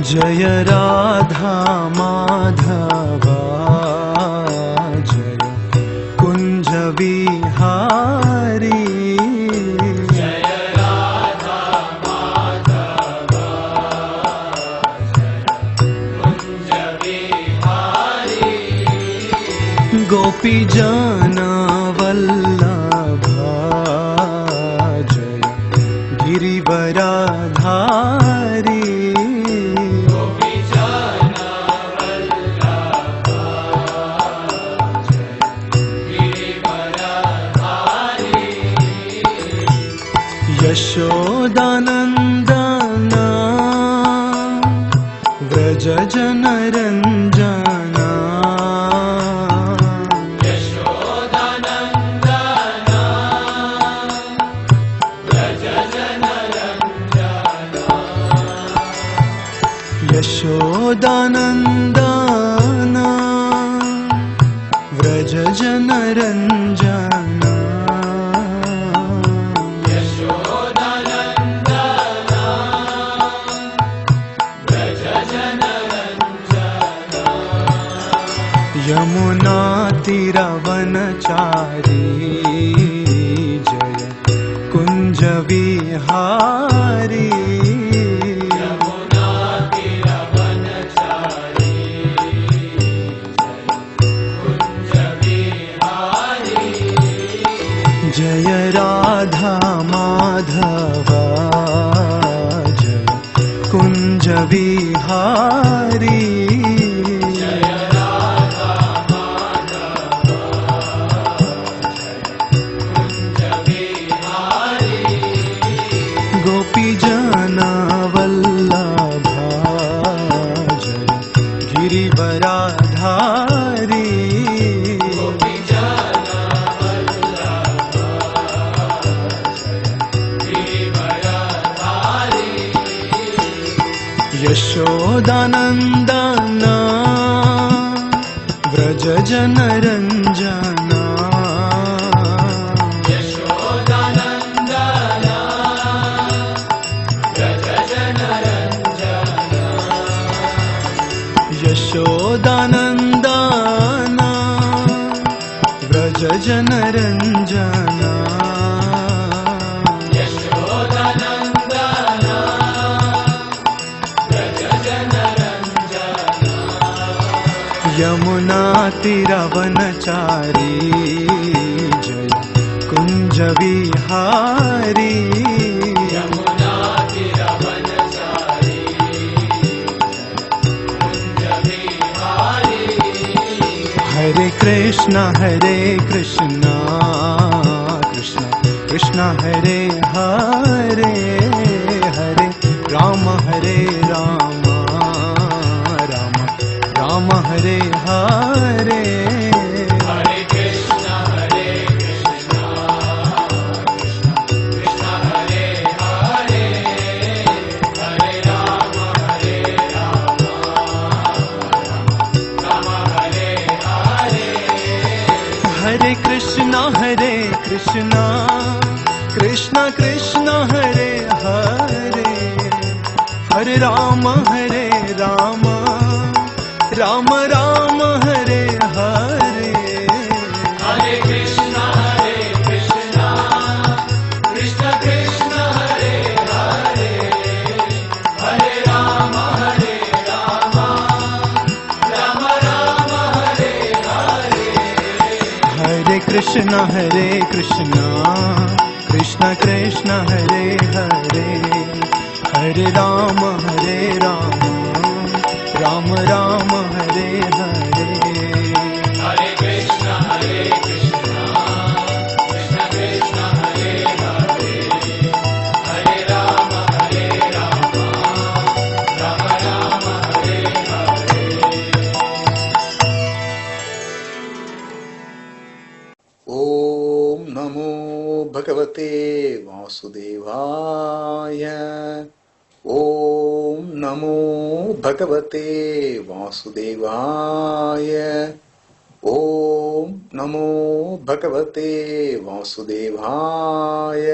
जय राधा माधवा जय कुंज विहारी। जय राधा माधवा जय कुंज विहारी। गोपी जन वल्लभा जय गिरिवराधारी। यशोदानंदन व्रज जन रंजन। यशोदानंदन व्रज जन रंजन। यशोदानंदन व्रज जन रंजन। यमुना तीरवनचारी जय कुंज विहारी। यमुना तीरवनचारी जय कुंज विहारी। जय राधा माधवा जय कुंज विहारी। यशोदानंदन व्रज जन रंजन। यशोदानंदन व्रज जन रंजन। यशोदानंदन व्रज जन रंजन। यमुना तीरवनचारी जय कुंज विहारी। यमुना तीरवनचारी कुंज विहारी। हरे कृष्ण कृष्ण कृष्ण हरे हरे हरे राम राम हरे हरे। हरे कृष्ण कृष्ण कृष्ण हरे हरे हरे राम राम हरे हरे। हरे कृष्ण कृष्ण कृष्ण हरे हरे हरे राम राम राम हरे हरे। हरे कृष्ण कृष्ण कृष्ण कृष्ण हरे हरे हरे राम राम राम हरे हरे। हरे कृष्ण कृष्ण कृष्ण हरे हरे हरे राम राम राम हरे हरे। हरे कृष्ण कृष्ण कृष्ण कृष्ण हरे हरे हरे राम राम राम हरे हरे। ओम नमो भगवते वासुदेवाय। ओम नमो भगवते वासुदेवाय। ओम नमो भगवते वासुदेवाय।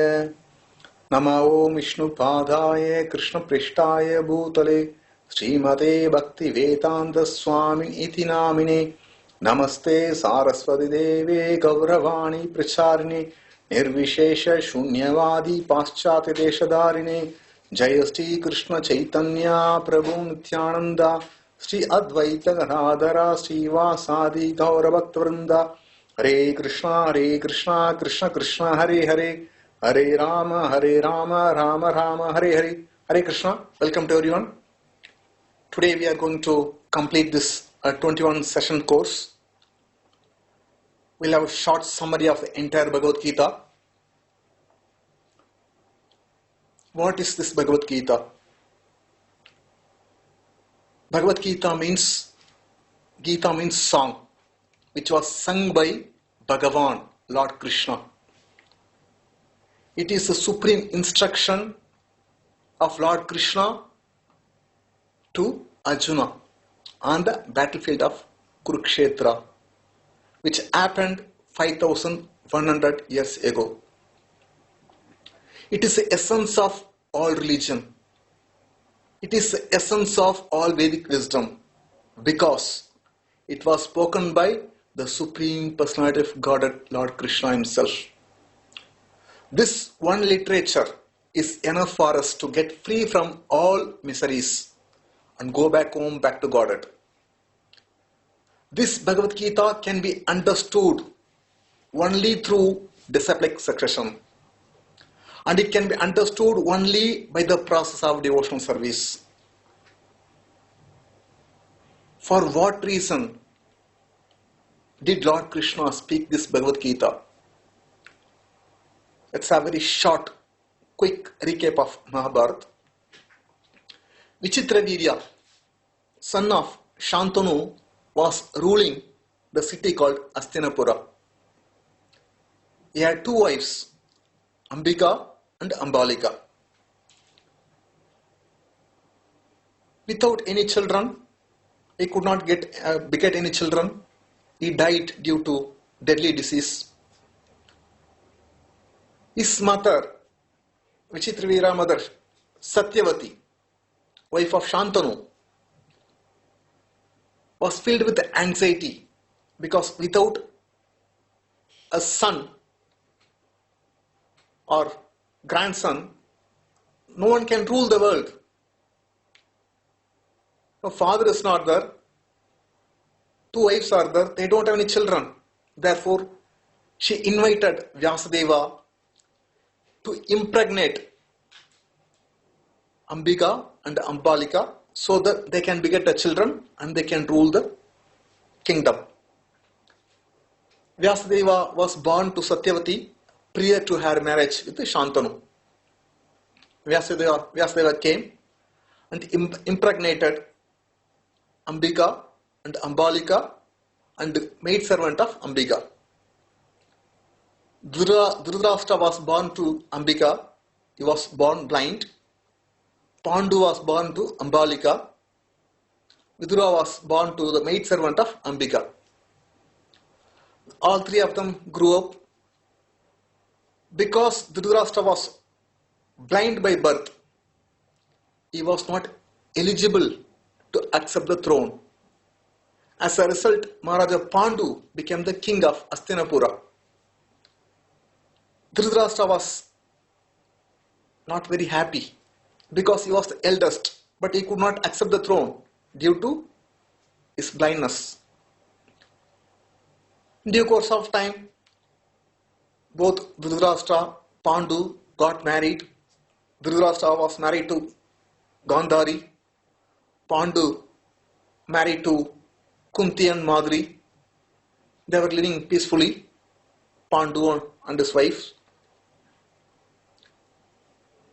नमो विष्णुपादाय कृष्णपृष्ठाय भूतले Srimate Bhakti Vedanta Swami iti namine. Namaste Saraswati Deve Gauravani Pracharine Nirvishesha Shunyavadi Paschati Deshadarine Jaya Shri Krishna Chaitanya Prabhu Nityananda Shri Advaita Gadadhara Shri Vasadi Gaurabhakta Hare Krishna Krishna Krishna Hare Hare Hare Rama Rama Rama Hare Hare. Hare Krishna. Welcome to everyone. Today we are going to complete this 21 session course. We'll have a short summary of the entire Bhagavad Gita. What is this Bhagavad Gita? Bhagavad Gita means song, which was sung by Bhagavan, Lord Krishna. It is the supreme instruction of Lord Krishna to Arjuna on the battlefield of Kurukshetra, which happened 5,100 years ago. It is the essence of all religion. It is the essence of all Vedic wisdom, because it was spoken by the Supreme Personality of Godhead, Lord Krishna himself. This one literature is enough for us to get free from all miseries and go back home, back to Godhead. This Bhagavad Gita can be understood only through disciplic succession, and it can be understood only by the process of devotional service. For what reason did Lord Krishna speak this Bhagavad Gita? Let's have a very short, quick recap of Mahabharata. Vichitravirya, son of Shantanu, was ruling the city called Hastinapura. He had two wives, Ambika and Ambalika. Without any children, he could not beget any children. He died due to deadly disease. His mother, Vichitravirya mother, Satyavati, wife of Shantanu, was filled with anxiety because without a son or grandson, no one can rule the world. Her father is not there, two wives are there, they don't have any children. Therefore, she invited Vyasadeva to impregnate Ambika and Ambalika so that they can beget the children and they can rule the kingdom. Vyasadeva was born to Satyavati prior to her marriage with Shantanu. Vyasadeva came and impregnated Ambika and Ambalika and maid servant of Ambika. Dhritarashtra was born to Ambika. He was born blind. Pandu was born to Ambalika. Vidura was born to the maid servant of Ambika. All three of them grew up. Because Dhritarashtra was blind by birth, he was not eligible to accept the throne. As a result, Maharaja Pandu became the king of Hastinapura. Dhritarashtra was not very happy because he was the eldest, but he could not accept the throne due to his blindness. In due course of time, both Dhritarashtra, Pandu got married. Dhritarashtra was married to Gandhari. Pandu married to Kunti and Madri. They were living peacefully, Pandu and his wife.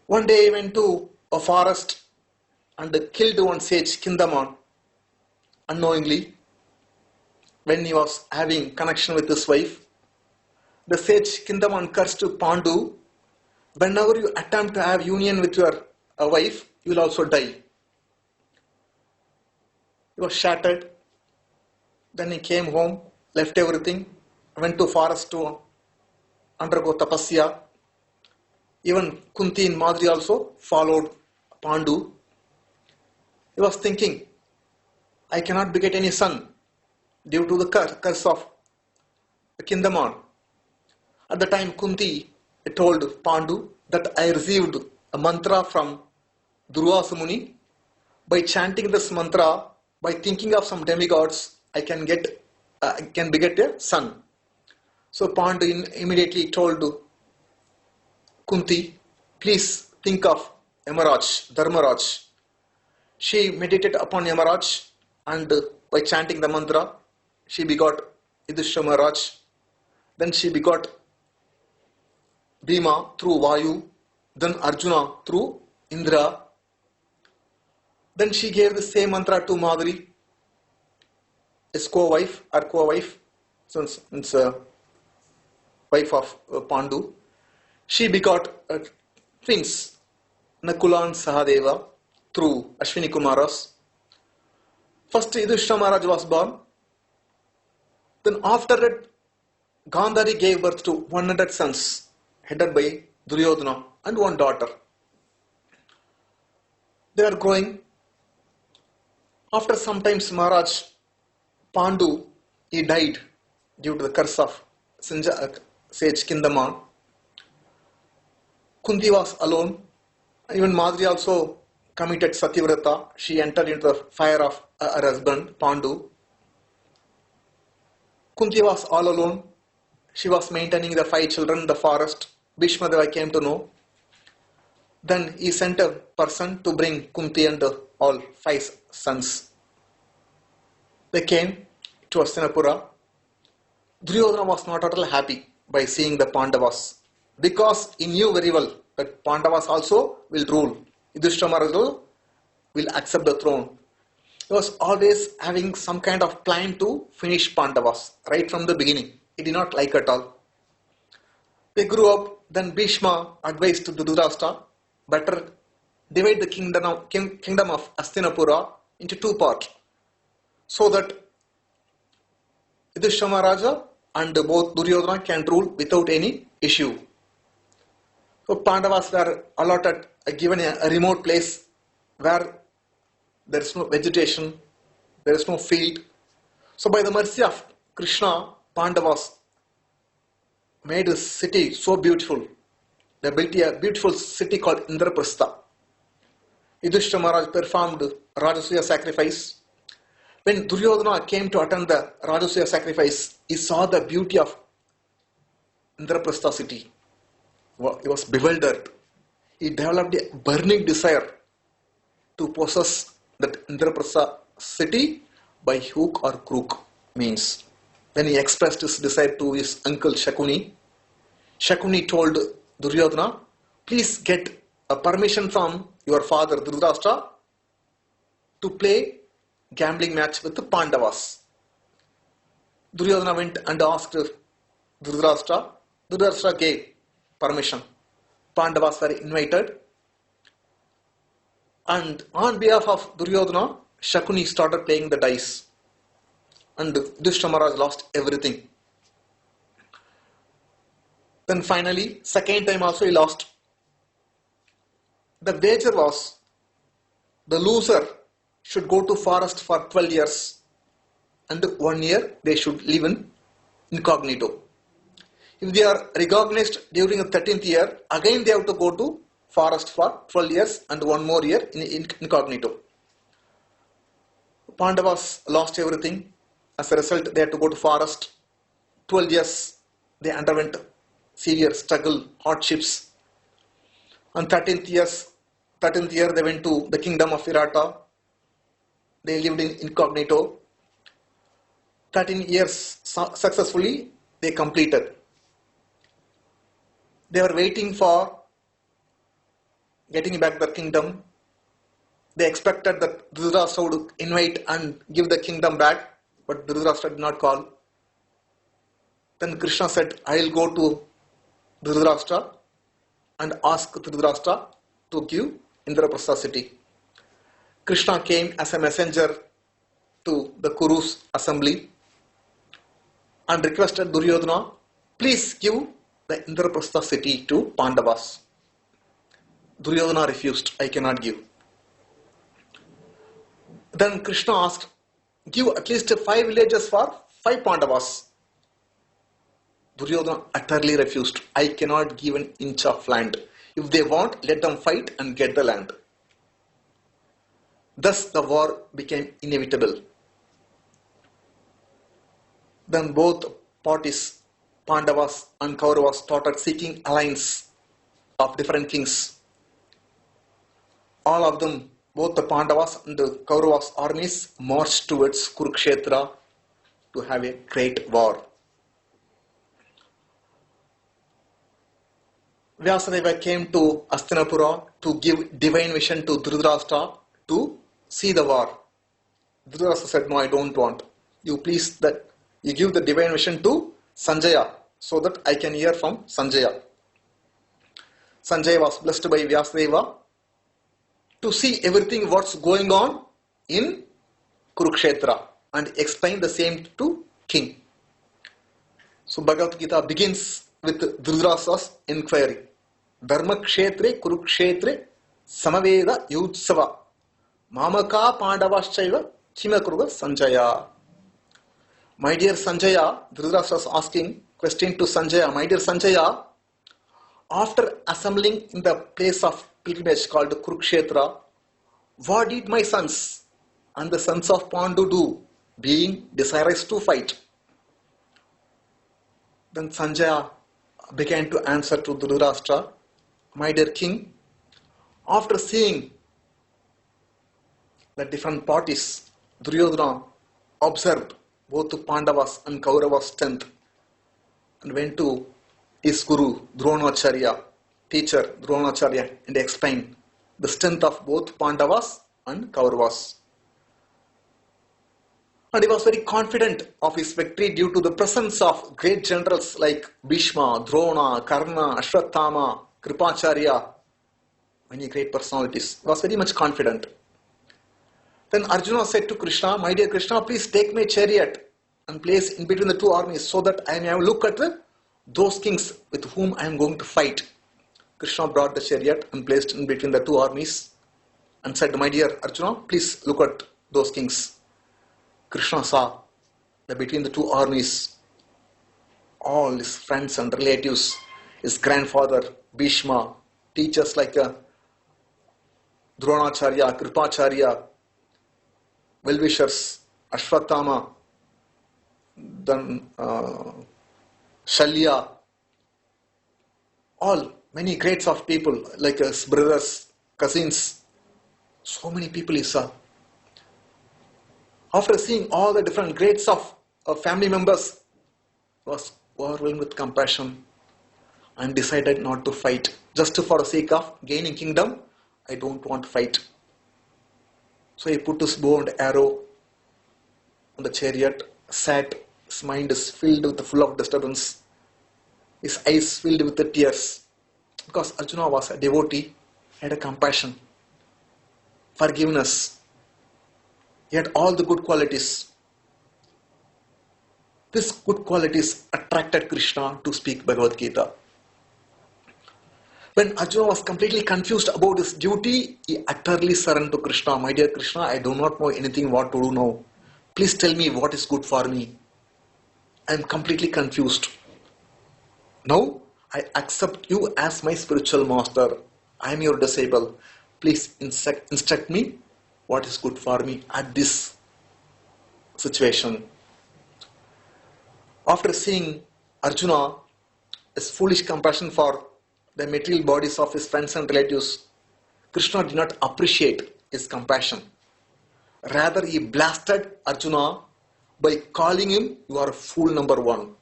One day he went to a forest and killed one sage, Kindaman, unknowingly, when he was having connection with his wife. The sage Kindaman cursed to Pandu, whenever you attempt to have union with your wife, you will also die. He was shattered. Then he came home, left everything, went to forest to undergo tapasya. Even Kunti and Madri also followed Pandu. He He was thinking, I cannot beget any son due to the curse of the Kindaman. At the time, Kunti told Pandu that I received a mantra from Durvasa Muni. By chanting this mantra, by thinking of some demigods, I can beget a son. So Pandu immediately told Kunti, please think of Yamaraj, Dharmaraj. She meditated upon Yamaraj and by chanting the mantra, she begot Yudhishthira Maharaj. Then she begot Bhima through Vayu, then Arjuna through Indra. Then she gave the same mantra to Madhuri, his co-wife, since it's a wife of Pandu. She begot twins, Nakula and Sahadeva, through Ashwini Kumaras. First Yudhishthira Maharaj was born. Then after that, Gandhari gave birth to 100 sons, headed by Duryodhana, and one daughter. They are growing. After some time, Maharaj Pandu, he died due to the curse of sage Kindaman. Kunti was alone. Even Madhuri also committed Satyavrata. She entered into the fire of her husband, Pandu. Kunti was all alone. She was maintaining the 5 children in the forest. Bhishma Deva came to know. Then he sent a person to bring Kunti and all 5 sons. They came to Hastinapura. Duryodhana was not at all happy by seeing the Pandavas, because he knew very well that Pandavas also will rule. Yudhishthira Maharaj will accept the throne. He was always having some kind of plan to finish Pandavas right from the beginning. He did not like at all. They grew up. Then Bhishma advised to Dhritarashtra, better divide the kingdom of Hastinapura into 2 parts, so that Yudhishthira Maharaja and both Duryodhana can rule without any issue. So Pandavas were allotted, given a remote place where there is no vegetation, there is no field. So by the mercy of Krishna, Pandavas made a city so beautiful. They built a beautiful city called Indraprastha. Yudhishthira Maharaj performed Rajasuya sacrifice. When Duryodhana came to attend the Rajasuya sacrifice, he saw the beauty of Indraprastha city. He was bewildered. He developed a burning desire to possess that Indraprastha city by hook or crook. Means, when he expressed his desire to his uncle Shakuni, Shakuni told Duryodhana, please get a permission from your father Dhritarashtra to play gambling match with the Pandavas. Duryodhana went and asked Dhritarashtra. Dhritarashtra gave permission. Pandavas were invited. And on behalf of Duryodhana, Shakuni started playing the dice. And Yudhishthira Maharaj lost everything. Then finally, second time also he lost. The wager was, the loser should go to forest for 12 years and 1 year they should live in incognito. If they are recognized during the 13th year, again they have to go to forest for 12 years and 1 more year in incognito. Pandavas lost everything. As a result, they had to go to forest. 12 years they underwent severe struggle, hardships. On 13th year they went to the kingdom of Virata. They lived in incognito. 13 years successfully they completed. They were waiting for getting back the kingdom. They expected that Dhritarashtra would invite and give the kingdom back, but Dhritarashtra did not call. Then Krishna said, I will go to Dhritarashtra and ask Dhritarashtra to give Indraprastha city. Krishna came as a messenger to the Kuru's assembly and requested Duryodhana, please give the Indraprastha city to Pandavas. Duryodhana refused, I cannot give. Then Krishna asked, give at least 5 villages for 5 Pandavas. Duryodhana utterly refused. I cannot give an inch of land. If they want, let them fight and get the land. Thus the war became inevitable. Then both parties, Pandavas and Kauravas, started seeking alliance of different kings. All of them, both the Pandavas and the Kauravas armies, marched towards Kurukshetra to have a great war. Vyasadeva came to Hastinapura to give divine vision to Dhritarashtra to see the war. Dhritarashtra said, no, I don't want. You please that you give the divine vision to Sanjaya so that I can hear from Sanjaya. Sanjaya was blessed by Vyasadeva to see everything what's going on in Kurukshetra and explain the same to king. So Bhagavad Gita begins with Dhritarashtra's inquiry. Dharma kshetre Kurukshetre samaveda yutsava mamaka pandavaschaiva kimakruva Sanjaya. My dear Sanjaya, Dhritarashtra was asking question to Sanjaya. My dear Sanjaya, after assembling in the place of pilgrimage called Kurukshetra, what did my sons and the sons of Pandu do, being desirous to fight? Then Sanjaya began to answer to Dhritarashtra, my dear king, after seeing the different parties, Duryodhana observed both the Pandavas and Kauravas' strength and went to his guru, Dronacharya, teacher Dronacharya, and explained the strength of both Pandavas and Kauravas. And he was very confident of his victory due to the presence of great generals like Bhishma, Drona, Karna, Ashwatthama, Kripacharya, many great personalities. He was very much confident. Then Arjuna said to Krishna, my dear Krishna, please take my chariot and place in between the two armies so that I may have a look at those kings with whom I am going to fight. Krishna brought the chariot and placed in between the two armies and said, my dear Arjuna, please look at those kings. Krishna saw that between the two armies, all his friends and relatives, his grandfather, Bhishma, teachers like Dronacharya, Kripacharya, well-wishers, Ashwatthama, then Shalya, all, many greats of people like his brothers, cousins, so many people he saw. After seeing all the different grades of family members, was overwhelmed with compassion and decided not to fight. Just for the sake of gaining kingdom, I don't want to fight. So he put his bow and arrow on the chariot, sat, his mind is full of disturbance, his eyes filled with the tears. Because Arjuna was a devotee, had a compassion, forgiveness. He had all the good qualities. These good qualities attracted Krishna to speak Bhagavad Gita. When Arjuna was completely confused about his duty, he utterly surrendered to Krishna. My dear Krishna, I do not know anything what to do now. Please tell me what is good for me. I am completely confused. Now, I accept you as my spiritual master. I am your disciple. Please instruct me what is good for me at this situation. After seeing Arjuna, his foolish compassion for the material bodies of his friends and relatives, Krishna did not appreciate his compassion. Rather, he blasted Arjuna by calling him, you are a fool number one.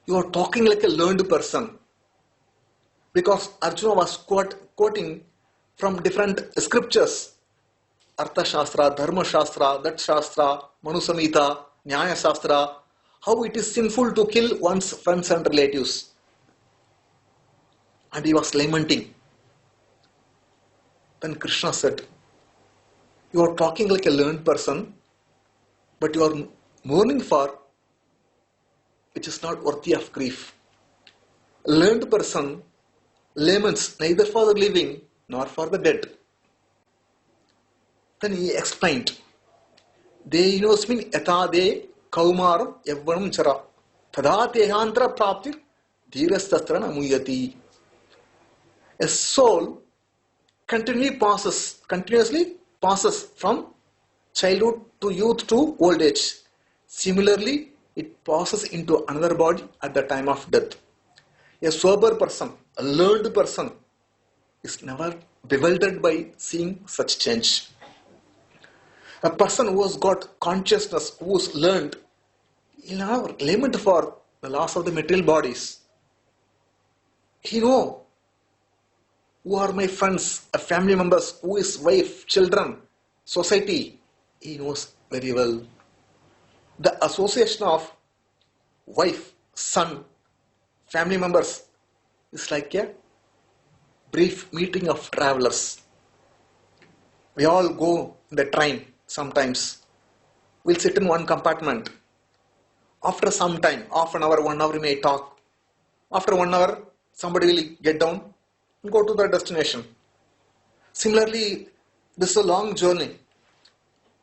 You are talking like a learned person. Because Arjuna was quoting from different scriptures, Artha Shastra, Dharma Shastra, Dat Shastra, Manu Samhita, Nyaya Shastra, how it is sinful to kill one's friends and relatives. And he was lamenting. Then Krishna said, you are talking like a learned person, but you are mourning for which is not worthy of grief. A learned person laments neither for the living nor for the dead. Then he explained, De inosmin etade kaumaram yavvanam chara tada tehantara praptir dhirastastrana muyati. A soul continuously passes from childhood to youth to old age. Similarly, it passes into another body at the time of death. A sober person, a learned person, is never bewildered by seeing such change. A person who has got consciousness, who has learned, he'll never lament for the loss of the material bodies. He knows who are my friends, family members, who is wife, children, society. He knows very well. The association of wife, son, family members is like a brief meeting of travelers. We all go in the train sometimes. We'll sit in one compartment. After some time, half an hour, 1 hour, we may talk. After 1 hour, somebody will get down and go to their destination. Similarly, this is a long journey.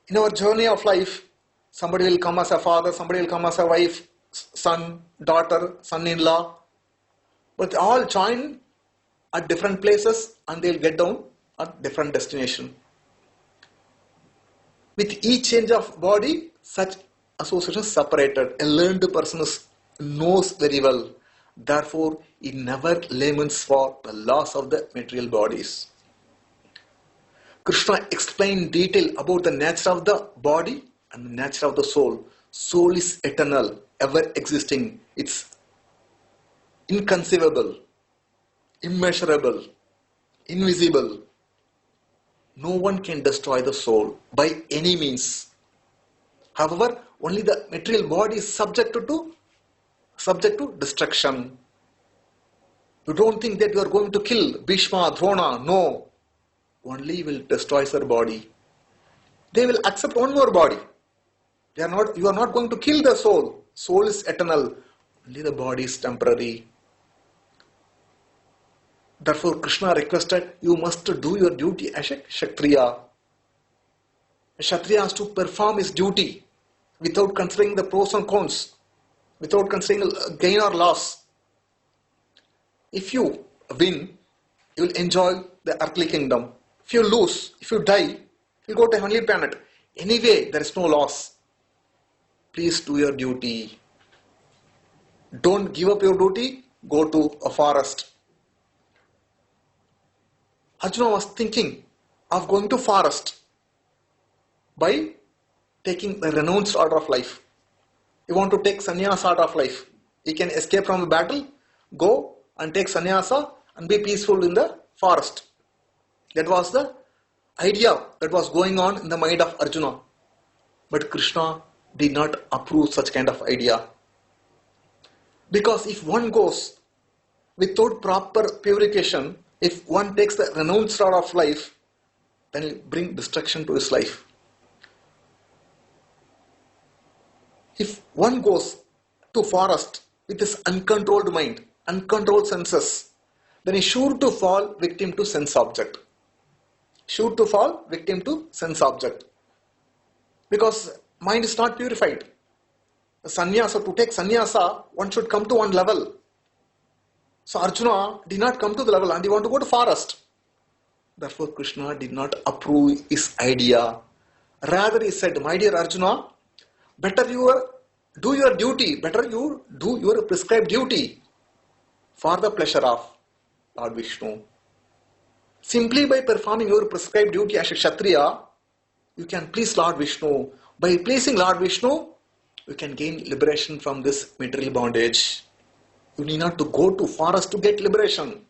In our journey of life, somebody will come as a father, somebody will come as a wife, son, daughter, son-in-law. But they all join at different places and they'll get down at different destination. With each change of body, such association is separated. A learned person knows very well. Therefore, he never laments for the loss of the material bodies. Krishna explained in detail about the nature of the body and the nature of the soul. Soul is eternal, ever existing. It's inconceivable, immeasurable, invisible. No one can destroy the soul by any means. However, only the material body is subject to destruction. You don't think that you are going to kill Bhishma, Drona. No. Only will destroy their body. They will accept one more body. You are not going to kill the soul. Soul is eternal. Only the body is temporary. Therefore, Krishna requested, you must do your duty as a Kshatriya. A Kshatriya has to perform his duty without considering the pros and cons, without considering gain or loss. If you win, you will enjoy the earthly kingdom. If you lose, if you die, you go to a heavenly planet. Anyway, there is no loss. Please do your duty. Don't give up your duty, go to a forest. Arjuna was thinking of going to forest by taking the renounced order of life. You want to take sannyasa order of life. You can escape from the battle, go and take sannyasa and be peaceful in the forest. That was the idea that was going on in the mind of Arjuna. But Krishna did not approve such kind of idea. Because if one goes without proper purification, if one takes the renounced order of life, then it will bring destruction to his life. If one goes to forest with his uncontrolled mind, uncontrolled senses, then he is sure to fall victim to sense object. Sure to fall victim to sense object. Because mind is not purified. The sannyasa, to take sannyasa, one should come to one level. So Arjuna did not come to the level and he wanted to go to forest. Therefore Krishna did not approve his idea. Rather he said, my dear Arjuna, better you do your duty, better you do your prescribed duty for the pleasure of Lord Vishnu. Simply by performing your prescribed duty as a Kshatriya, you can please Lord Vishnu. By pleasing Lord Vishnu, you can gain liberation from this material bondage. You need not to go to forest to get liberation.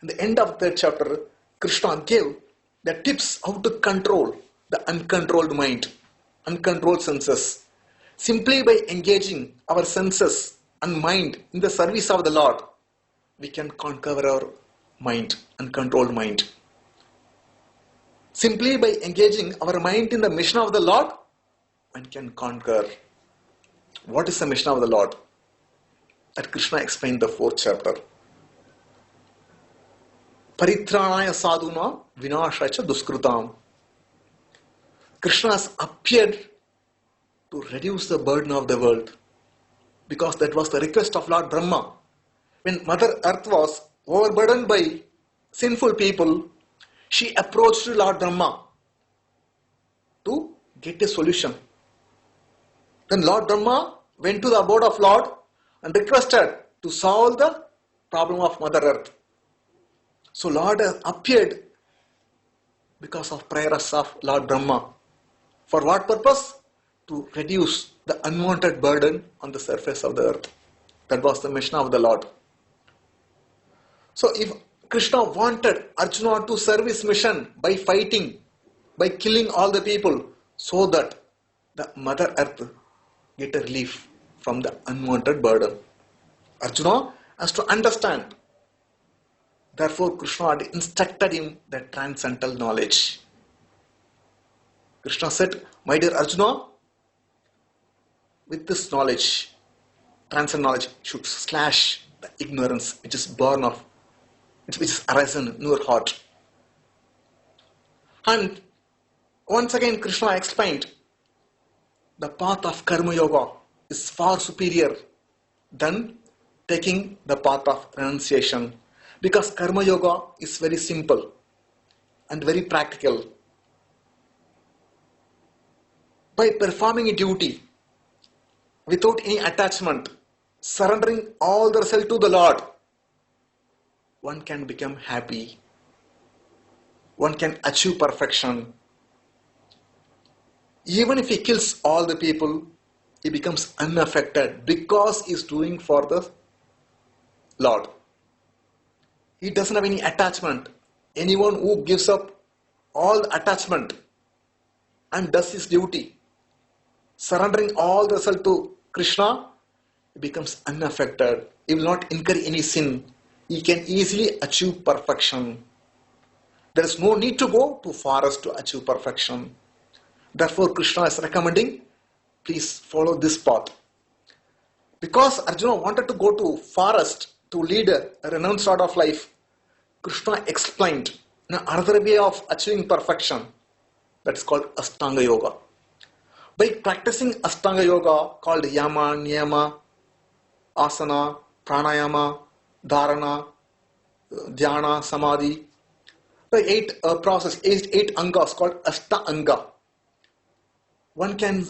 In the end of the chapter, Krishna gave the tips how to control the uncontrolled mind, uncontrolled senses. Simply by engaging our senses and mind in the service of the Lord, we can conquer our mind, uncontrolled mind. Simply by engaging our mind in the mission of the Lord, one can conquer. What is the mission of the Lord? That Krishna explained in the 4th chapter. Paritranaya sadhuna vinashacha duskrutam Krishna has appeared to reduce the burden of the world, because that was the request of Lord Brahma. When Mother Earth was overburdened by sinful people, she approached Lord Brahma to get a solution. Then Lord Brahma went to the abode of Lord and requested to solve the problem of Mother Earth. So Lord appeared because of prayers of Lord Brahma. For what purpose? To reduce the unwanted burden on the surface of the earth. That was the mission of the Lord. So if Krishna wanted Arjuna to serve his mission by fighting, by killing all the people, so that the Mother Earth get a relief from the unwanted burden, Arjuna has to understand. Therefore, Krishna had instructed him the transcendental knowledge. Krishna said, my dear Arjuna, with this knowledge, transcendental knowledge should slash the ignorance which is born of, which is arisen in your heart. And once again Krishna explained, the path of Karma Yoga is far superior than taking the path of renunciation, because Karma Yoga is very simple and very practical. By performing a duty without any attachment, surrendering all the self to the Lord, one can become happy. One can achieve perfection. Even if he kills all the people, he becomes unaffected because he is doing for the Lord. He doesn't have any attachment. Anyone who gives up all attachment and does his duty, surrendering all the self to Krishna, he becomes unaffected. He will not incur any sin. He can easily achieve perfection. There is no need to go to forest to achieve perfection. Therefore, Krishna is recommending, please follow this path. Because Arjuna wanted to go to forest to lead a renounced sort of life, Krishna explained another way of achieving perfection, that is called Ashtanga Yoga. By practicing Ashtanga Yoga, called Yama, Niyama, Asana, Pranayama, Dharana, Dhyana, Samadhi, the eight angas called Ashtanga, one can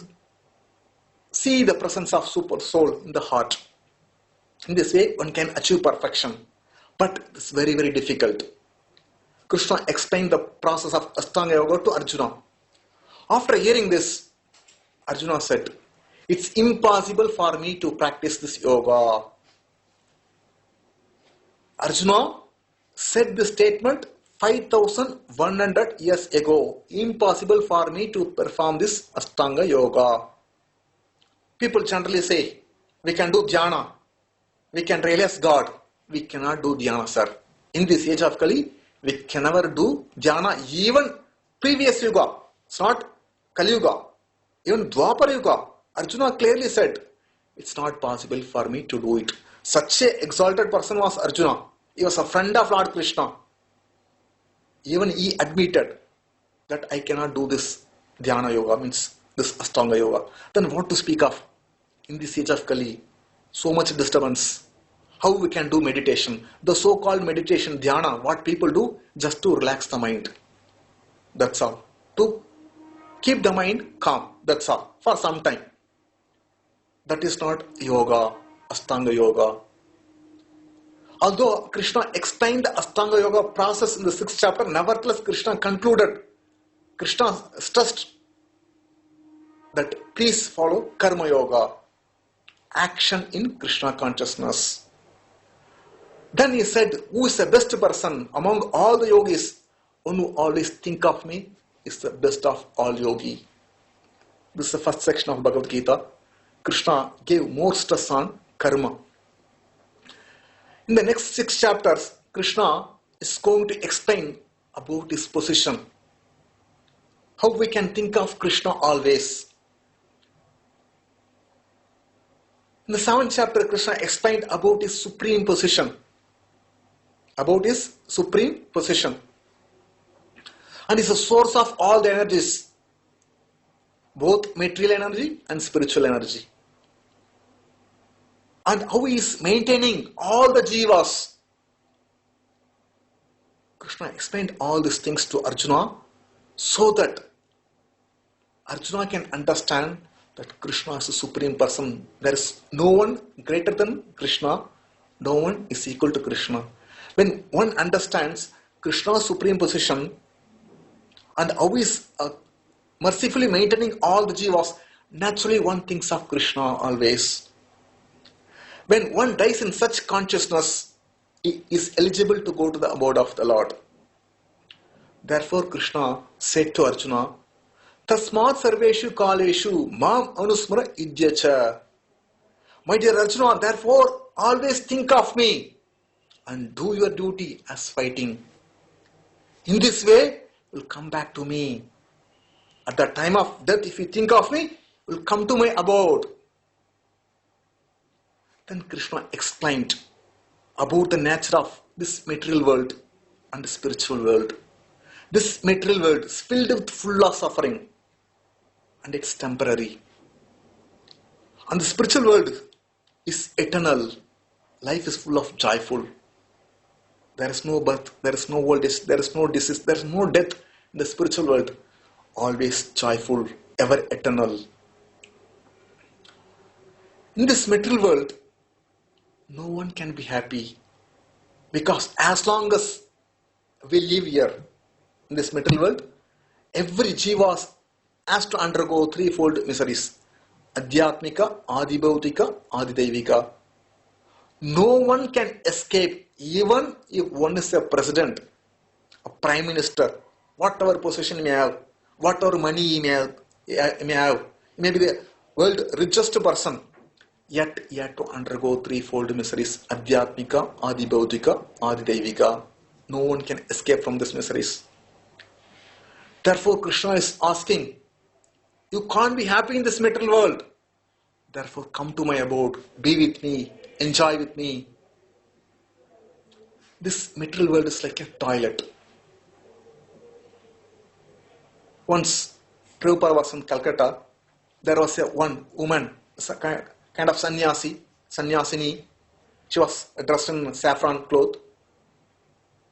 see the presence of super soul in the heart. In this way, one can achieve perfection. But it's very, very difficult. Krishna explained the process of Ashtanga Yoga to Arjuna. After hearing this, Arjuna said, it's impossible for me to practice this yoga. Arjuna said this statement 5,100 years ago. Impossible for me to perform this Ashtanga Yoga. People generally say, we can do dhyana, we can realize God. We cannot do dhyana, sir. In this age of Kali, we can never do dhyana. Even previous Yuga, it's not Kali Yuga, even Dwapar Yuga, Arjuna clearly said, it's not possible for me to do it. Such an exalted person was Arjuna. He was a friend of Lord Krishna. Even he admitted that I cannot do this dhyana yoga, means this Ashtanga Yoga. Then what to speak of? In this age of Kali, so much disturbance. How we can do meditation? The so-called meditation, dhyana, what people do? Just to relax the mind. That's all. To keep the mind calm. That's all. For some time. That is not yoga, Ashtanga Yoga. Although Krishna explained the Ashtanga Yoga process in the 6th chapter, nevertheless Krishna concluded, Krishna stressed that please follow Karma Yoga, action in Krishna consciousness. Then he said, who is the best person among all the yogis? One who always think of me is the best of all yogi. This is the first section of Bhagavad Gita. Krishna gave more stress on karma. In the next 6 chapters, Krishna is going to explain about his position. How we can think of Krishna always. In the 7th chapter, Krishna explained about his supreme position. About his supreme position. And is the source of all the energies. both material energy and spiritual energy. And how he is maintaining all the jivas. Krishna explained all these things to Arjuna so that Arjuna can understand that Krishna is a supreme person. There is no one greater than Krishna. No one is equal to Krishna. When one understands Krishna's supreme position and how he is mercifully maintaining all the jivas, naturally one thinks of Krishna always. When one dies in such consciousness, he is eligible to go to the abode of the Lord. Therefore Krishna said to Arjuna, Tasmat sarveshu kaleshu mam anusmara idyacha. My dear Arjuna, therefore always think of me and do your duty as fighting. In this way, you will come back to me. At the time of death, if you think of me, you will come to my abode. Then Krishna explained about the nature of this material world and the spiritual world. This material world is filled with full of suffering and it's temporary. And the spiritual world is eternal. Life is full of joyful. There is no birth, there is no old age, there is no disease, there is no death in the spiritual world. Always joyful, ever eternal. In this material world, no one can be happy because as long as we live here in this material world, every jiva has to undergo threefold miseries: Adhyatmika, Adibhautika, Adidaivika. No one can escape, even if one is a president, a prime minister, whatever position he may have, whatever money he may have, he may be the world's richest person, yet he had to undergo threefold miseries: Adhyatmika, Adibhautika, Adidaivika. No one can escape from these miseries. Therefore Krishna is asking, you can't be happy in this material world. Therefore come to my abode, be with me, enjoy with me. This material world is like a toilet. Once Prabhupada was in Calcutta, there was one woman, kind of sannyasini. She was dressed in saffron cloth.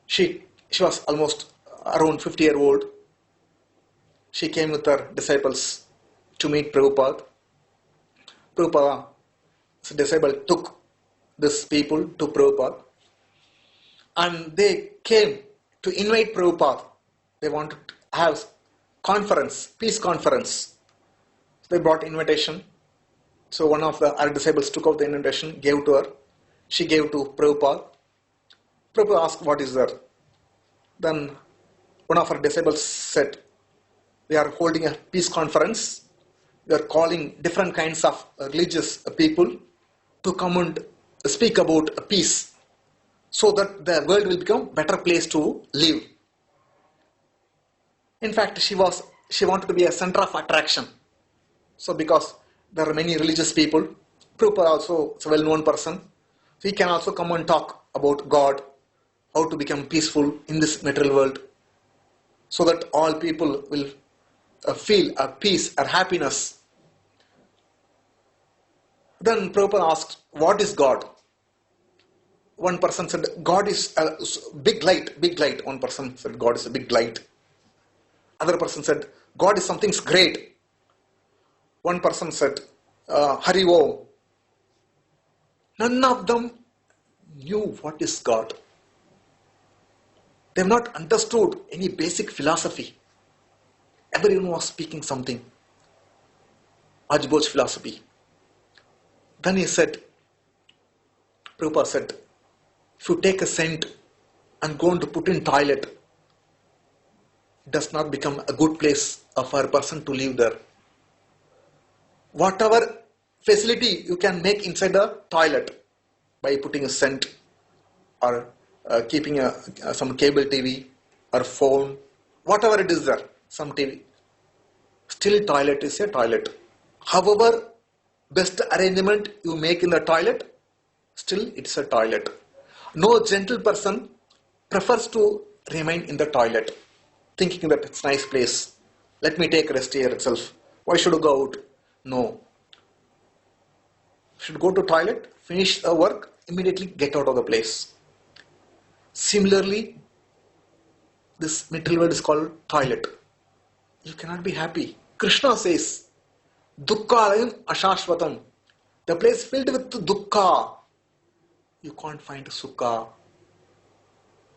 She was almost around 50-year-old. She came with her disciples to meet Prabhupada. Prabhupada's disciple took these people to Prabhupada and they came to invite Prabhupada. They wanted to have conference, peace conference. They brought invitation. So one of our disciples took out the invitation, gave to her. She gave to Prabhupada. Prabhupada asked, what is there? Then one of our disciples said, we are holding a peace conference. We are calling different kinds of religious people to come and speak about peace so that the world will become a better place to live. In fact, she wanted to be a center of attraction. So because there are many religious people, Prabhupada also is a well-known person. So he can also come and talk about God, how to become peaceful in this material world, so that all people will feel a peace or happiness. Then Prabhupada asked, what is God? One person said, God is a big light, big light. One person said, God is a big light. Other person said, God is something great. One person said, Hari Om. None of them knew what is God. They have not understood any basic philosophy. Everyone was speaking something. Ajboj philosophy. Then he said, Prabhupada said, if you take a cent and go to put in toilet, it does not become a good place for a person to live there. Whatever facility you can make inside the toilet by putting a cent or keeping some cable TV or phone, whatever it is there, some TV, still toilet is a toilet. However, best arrangement you make in the toilet, still it's a toilet. No gentle person prefers to remain in the toilet, thinking that it's a nice place. Let me take rest here itself. Why should you go out? No. Should go to toilet, finish the work, immediately get out of the place. Similarly, this material world is called toilet. You cannot be happy. Krishna says, Dukkhalayam ashashvatam. The place filled with dukkha. You can't find sukha.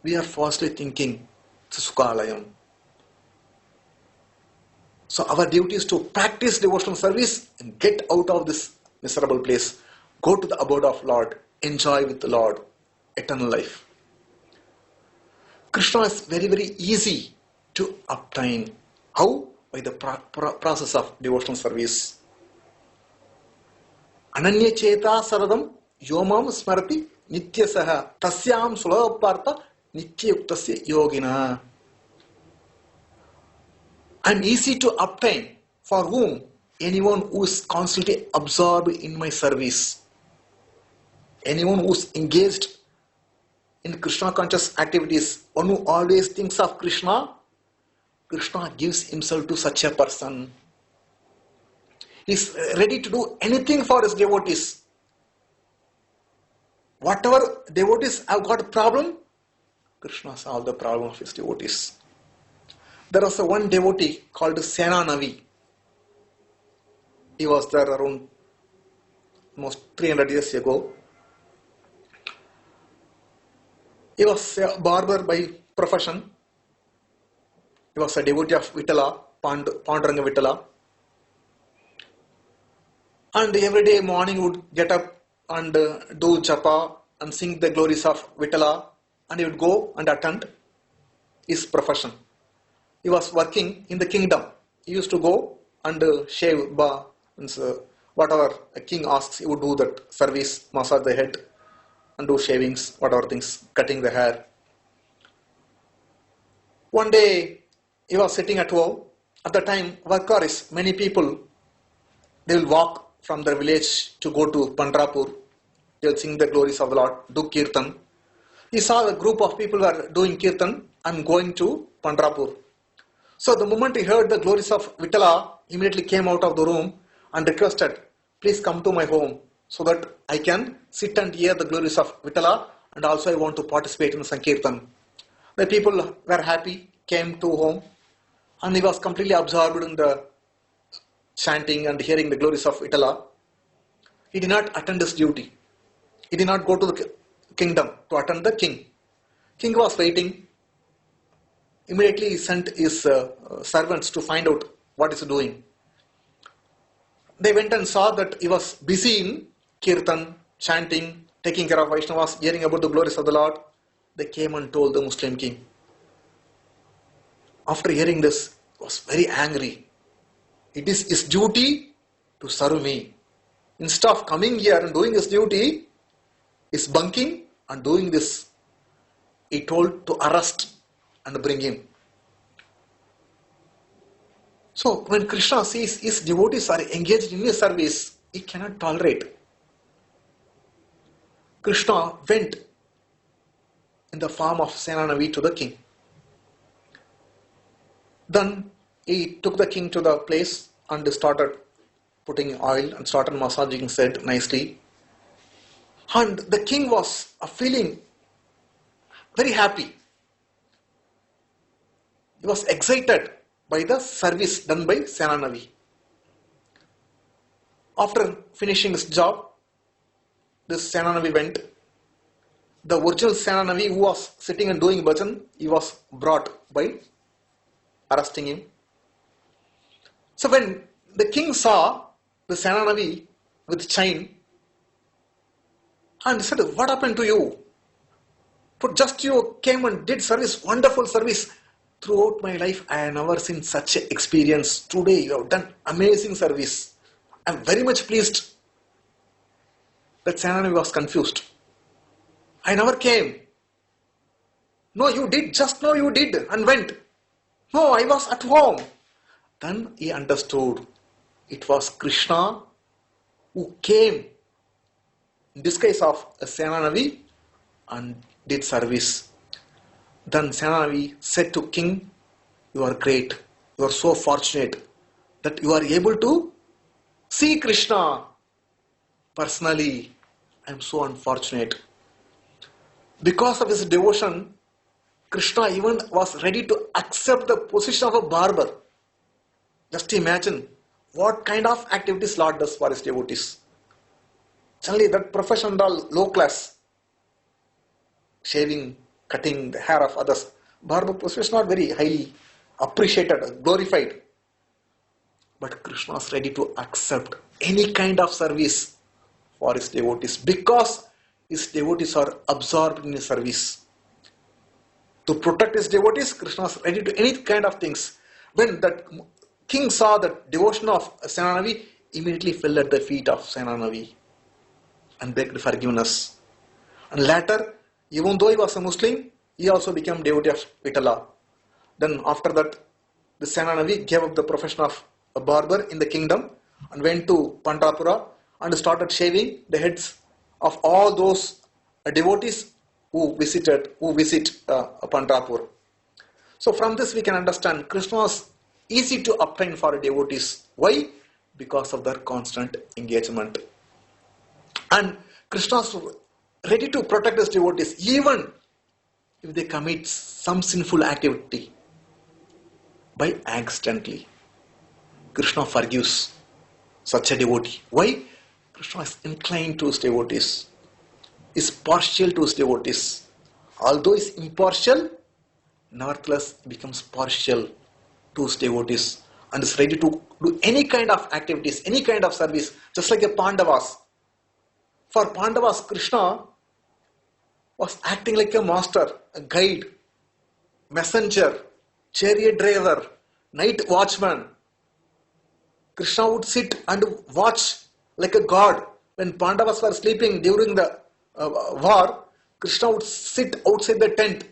We are falsely thinking it's a sukhalayam. So our duty is to practice devotional service and get out of this miserable place. Go to the abode of Lord. Enjoy with the Lord. Eternal life. Krishna is very, very easy to obtain. How? By the process of devotional service. Ananya cheta saradam yomam smarati nityasaha tasyam sulabharta nityayuktasya yogina. I am easy to obtain. For whom? Anyone who is constantly absorbed in my service. Anyone who is engaged in Krishna conscious activities. One who always thinks of Krishna. Krishna gives himself to such a person. He is ready to do anything for his devotees. Whatever devotees have got a problem, Krishna solves the problem of his devotees. There was one devotee called Senanavi. He was there around almost 300 years ago. He was a barber by profession. He was a devotee of Vittala, Panduranga Vittala. And every day morning would get up and do japa and sing the glories of Vittala, and he would go and attend his profession. He was working in the kingdom. He used to go and shave, whatever a king asks, he would do that service, massage the head and do shavings, whatever things, cutting the hair. One day he was sitting at home. At the time, Varkaris, many people, they will walk from their village to go to Pandharpur. They will sing the glories of the Lord, do kirtan. He saw a group of people were doing kirtan and going to Pandharpur. So the moment he heard the glories of Vittala, he immediately came out of the room and requested, please come to my home so that I can sit and hear the glories of Vittala, and also I want to participate in the Sankirtan. The people were happy, came to home, and he was completely absorbed in the chanting and hearing the glories of Vittala. He did not attend his duty. He did not go to the kingdom to attend the king. King was waiting. Immediately he sent his servants to find out what is he doing. They went and saw that he was busy in kirtan, chanting, taking care of Vaishnavas, hearing about the glories of the Lord. They came and told the Muslim king. After hearing this, he was very angry. It is his duty to serve me. Instead of coming here and doing his duty, is bunking and doing this. He told to arrest and bring him. So when Krishna sees his devotees are engaged in his service, he cannot tolerate. Krishna went in the form of Senanavi to the king. Then he took the king to the place and started putting oil and started massaging his head nicely. And the king was feeling very happy. He was excited by the service done by Senanavi. After finishing his job, this Senanavi went. The original Senanavi who was sitting and doing bhajan, he was brought by arresting him. So when the king saw the Senanavi with chain, and he said, what happened to you? For just you came and did service, wonderful service. Throughout my life, I have never seen such an experience. Today you have done amazing service. I am very much pleased. That Senanavi was confused. I never came. No, you did. Just now you did and went. No, I was at home. Then he understood. It was Krishna who came in disguise of a Senanavi and did service. Then Senanavi said to king, you are great. You are so fortunate that you are able to see Krishna personally. I am so unfortunate. Because of his devotion, Krishna even was ready to accept the position of a barber. Just imagine what kind of activities Lord does for his devotees. Suddenly that profession all low class. Shaving, cutting the hair of others. Barber profession is not very highly appreciated, glorified. But Krishna is ready to accept any kind of service for his devotees because his devotees are absorbed in his service. To protect his devotees, Krishna is ready to any kind of things. When that king saw the devotion of Senanavi, immediately fell at the feet of Senanavi and begged forgiveness. And later, even though he was a Muslim, he also became devotee of Vitala. Then after that, the Senanavi gave up the profession of a barber in the kingdom and went to Pandharpura and started shaving the heads of all those devotees who visit Pandharpur. So from this we can understand Krishna is easy to obtain for devotees. Why? Because of their constant engagement. And Krishna is ready to protect his devotees even if they commit some sinful activity by accidentally. Krishna forgives such a devotee. Why? Krishna is inclined to his devotees, is partial to his devotees. Although he is impartial, nevertheless he becomes partial to his devotees and is ready to do any kind of activities, any kind of service, just like a Pandavas. For Pandavas, Krishna was acting like a master, a guide, messenger, chariot driver, night watchman. Krishna would sit and watch like a god. When Pandavas were sleeping during the war, Krishna would sit outside the tent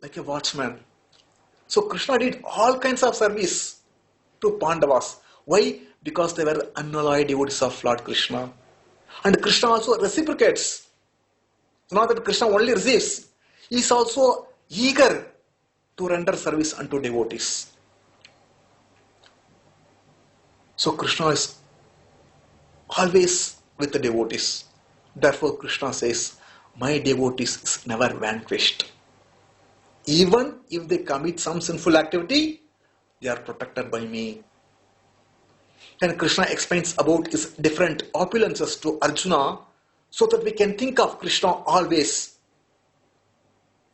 like a watchman. So Krishna did all kinds of service to Pandavas. Why? Because they were unalloyed devotees of Lord Krishna. And Krishna also reciprocates. It's not that Krishna only receives. He is also eager to render service unto devotees. So Krishna is always with the devotees. Therefore Krishna says, my devotees is never vanquished. Even if they commit some sinful activity, they are protected by me. Then Krishna explains about his different opulences to Arjuna so that we can think of Krishna always.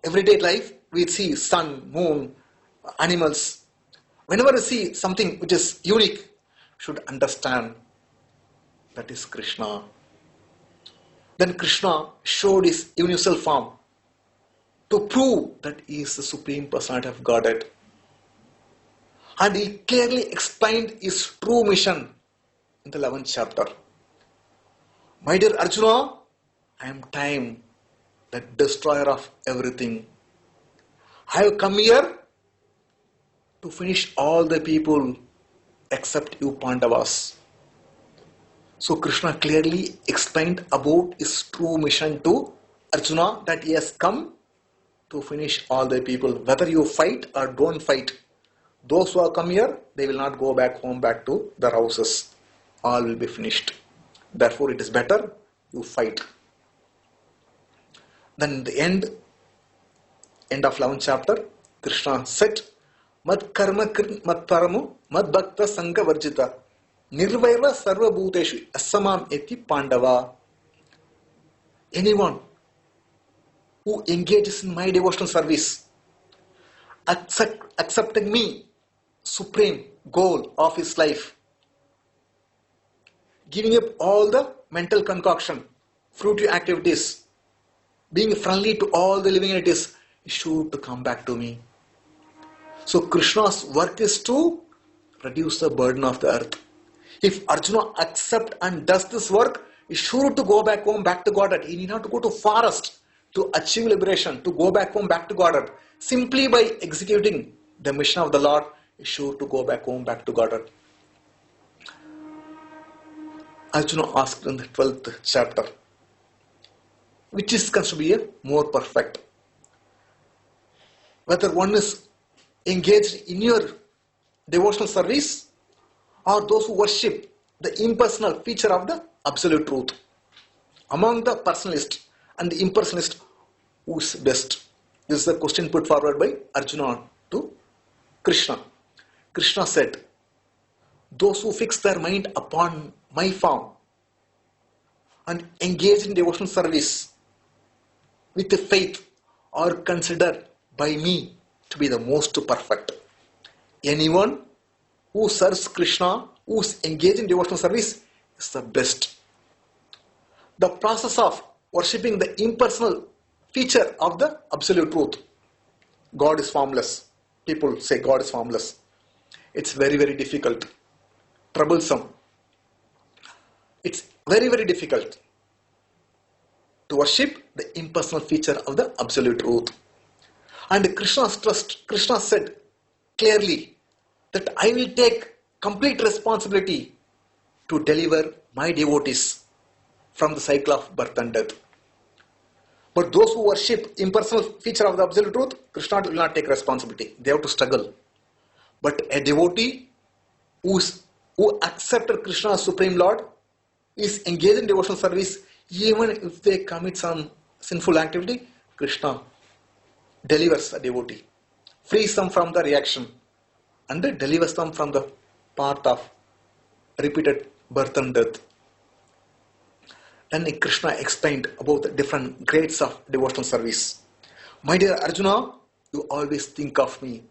Everyday life, we see sun, moon, animals. Whenever we see something which is unique, should understand that is Krishna. Then Krishna showed his universal form to prove that he is the Supreme Personality of Godhead. And he clearly explained his true mission in the 11th chapter. My dear Arjuna, I am time, the destroyer of everything. I have come here to finish all the people except you Pandavas. So Krishna clearly explained about his true mission to Arjuna, that he has come to finish all the people. Whether you fight or don't fight, those who have come here, they will not go back home, back to their houses. All will be finished. Therefore it is better you fight. Then the end of 11th chapter, Krishna said, Mad karma mad paramu mad bhakta sangha varjita nirvaira sarva bhuteshu asamam eti pandava. Anyone who engages in my devotional service, accepting me, supreme goal of his life, giving up all the mental concoction, fruitive activities, being friendly to all the living entities, is sure to come back to me. So Krishna's work is to reduce the burden of the earth. If Arjuna accepts and does this work, he is sure to go back home, back to Godhead. He need not to go to forest to achieve liberation, to go back home, back to Godhead. Simply by executing the mission of the Lord, he is sure to go back home, back to Godhead. Arjuna asked in the 12th chapter, which is considered to be a more perfect? Whether one is engaged in your devotional service, or those who worship the impersonal feature of the absolute truth? Among the personalist and the impersonalist, who is best? This is the question put forward by Arjuna to Krishna. Krishna said, those who fix their mind upon my form and engage in devotional service with faith are considered by me to be the most perfect. Anyone who serves Krishna, who is engaged in devotional service, is the best. The process of worshipping the impersonal feature of the absolute truth. God is formless. People say God is formless. It's very, very difficult, troublesome. It's very, very difficult to worship the impersonal feature of the absolute truth. And Krishna said clearly that I will take complete responsibility to deliver my devotees from the cycle of birth and death. But those who worship impersonal feature of the absolute truth, Krishna will not take responsibility. They have to struggle. But a devotee who accepted Krishna as Supreme Lord is engaged in devotional service, even if they commit some sinful activity, Krishna delivers a devotee, frees them from the reaction, and delivers them from the path of repeated birth and death. Then Krishna explained about the different grades of devotional service. My dear Arjuna, you always think of me.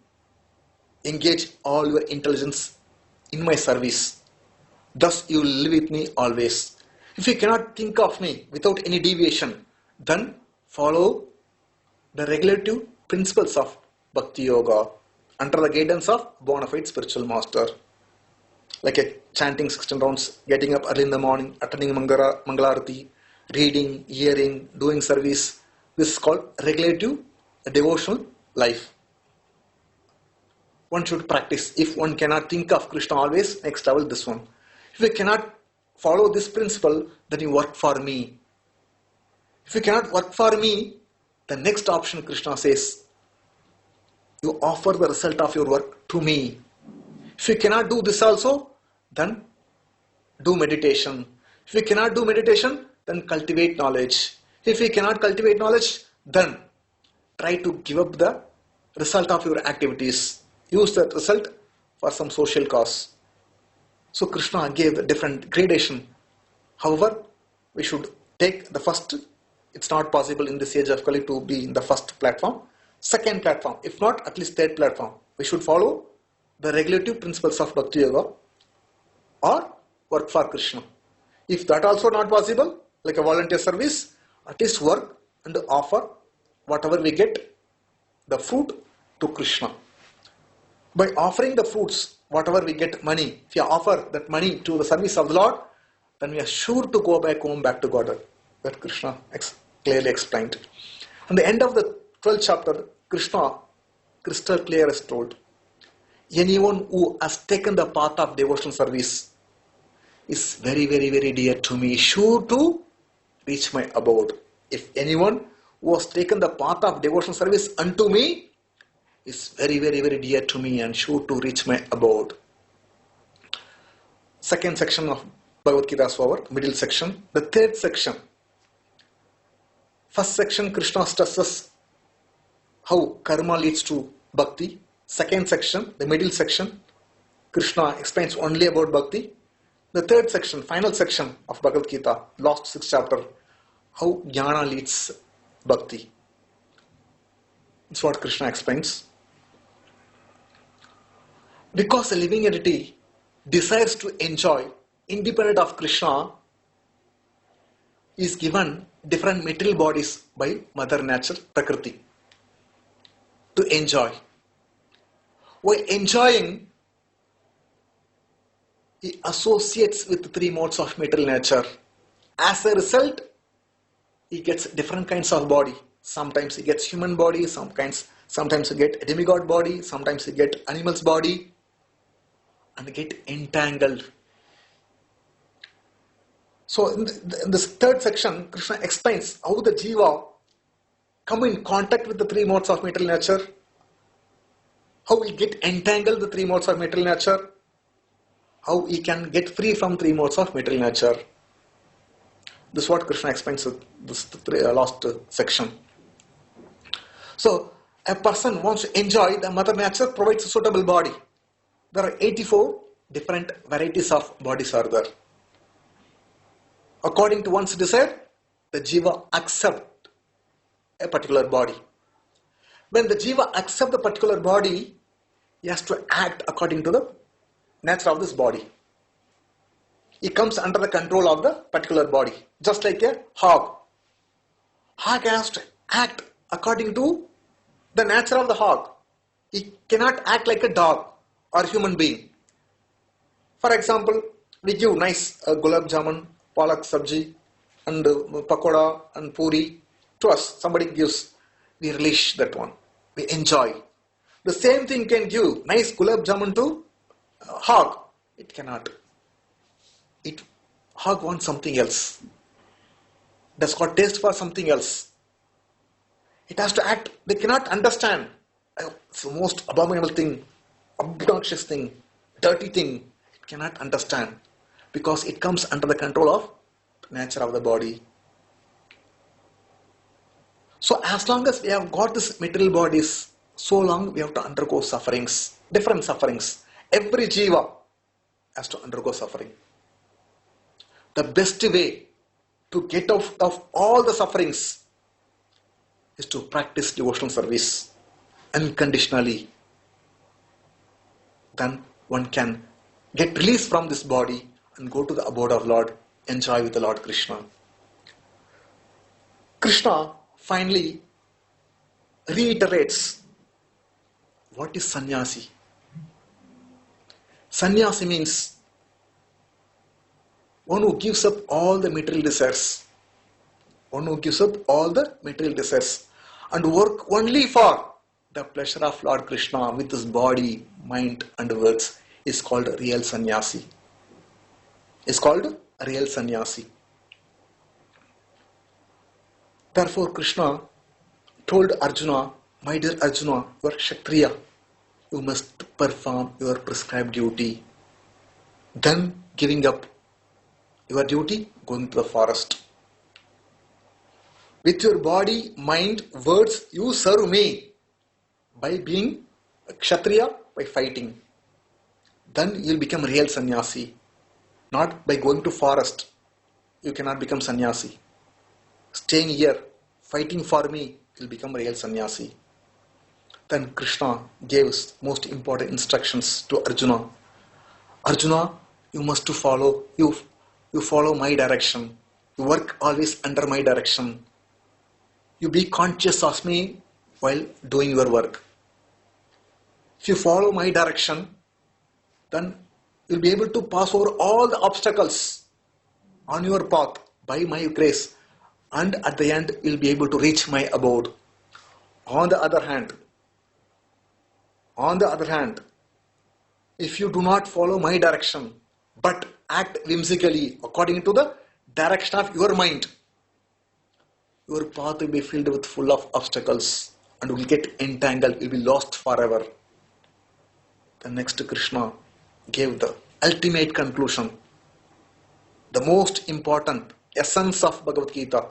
Engage all your intelligence in my service. Thus you will live with me always. If you cannot think of me without any deviation, then follow the regulative principles of Bhakti Yoga under the guidance of bona fide spiritual master. Like chanting 16 rounds, getting up early in the morning, attending Mangalarati, reading, hearing, doing service. This is called regulative devotional life. One should practice. If one cannot think of Krishna always, next level this one. If you cannot follow this principle, then you work for me. If you cannot work for me, the next option Krishna says, you offer the result of your work to me. If you cannot do this also, then do meditation. If you cannot do meditation, then cultivate knowledge. If you cannot cultivate knowledge, then try to give up the result of your activities. Use that result for some social cause. So Krishna gave the different gradation. However, we should take the first. It's not possible in this age of Kali to be in the first platform. Second platform, if not at least third platform. We should follow the regulative principles of Bhakti Yoga or work for Krishna. If that also not possible, like a volunteer service, at least work and offer whatever we get, the fruit to Krishna. By offering the fruits, whatever we get money, if you offer that money to the service of the Lord, then we are sure to go back home, back to God. That Krishna clearly explained. At the end of the 12th chapter, Krishna crystal clear is told, anyone who has taken the path of devotional service is very, very, very dear to me, sure to reach my abode. If anyone who has taken the path of devotional service unto me is very, very, very dear to me and sure to reach my abode. Second section of Bhagavad Gita is over, middle section. The third section. First section, Krishna stresses how karma leads to bhakti. Second section, the middle section, Krishna explains only about bhakti. The third section, final section of Bhagavad Gita, last 6th chapter, how jnana leads bhakti. That's what Krishna explains. Because a living entity desires to enjoy, independent of Krishna, is given different material bodies by Mother Nature, Prakriti, to enjoy. While enjoying, he associates with the three modes of material nature. As a result, he gets different kinds of body. Sometimes he gets human body, sometimes he gets demigod body, sometimes he gets animal's body, and get entangled. So in this third section, Krishna explains how the jiva come in contact with the three modes of material nature, how he get entangled the three modes of material nature, how he can get free from three modes of material nature. This is what Krishna explains in this last section. So, a person wants to enjoy the Mother Nature provides a suitable body. There are 84 different varieties of bodies are there. According to one's desire, the Jiva accept a particular body. When the Jiva accept the particular body, he has to act according to the nature of this body. He comes under the control of the particular body, just like a hog. Hog has to act according to the nature of the hog. He cannot act like a dog or human being. For example, we give nice gulab jamun, palak sabji, and pakoda and puri to us. Somebody gives, we relish that one. We enjoy. The same thing can give nice gulab jamun to hog. It cannot. Hog wants something else. Does got taste for something else. It has to act. They cannot understand. It's the most abominable thing, obnoxious thing, dirty thing. It cannot understand because it comes under the control of the nature of the body. So as long as we have got this material bodies, so long we have to undergo sufferings, different sufferings. Every jiva has to undergo suffering. The best way to get out of all the sufferings is to practice devotional service unconditionally. Then one can get released from this body and go to the abode of Lord, enjoy with the Lord Krishna. Krishna finally reiterates what is sannyasi. Sannyasi means one who gives up all the material desires. One who gives up all the material desires and work only for the pleasure of Lord Krishna with his body, mind and words is called a real sannyasi. Is called a real sannyasi. Therefore Krishna told Arjuna, my dear Arjuna, you are Kshatriya. You must perform your prescribed duty. Then giving up your duty, going to the forest. With your body, mind, words, you serve me by being a Kshatriya, by fighting. Then you will become real sannyasi. Not by going to forest. You cannot become sannyasi. Staying here, fighting for me, you will become real sannyasi. Then Krishna gave most important instructions to Arjuna. Arjuna, you must follow, you follow my direction. You work always under my direction. You be conscious of me while doing your work. If you follow my direction, then you'll be able to pass over all the obstacles on your path by my grace, and at the end you'll be able to reach my abode. On the other hand, if you do not follow my direction but act whimsically according to the direction of your mind, your path will be filled with full of obstacles and will get entangled, will be lost forever. The next Krishna gave the ultimate conclusion, the most important essence of Bhagavad Gita.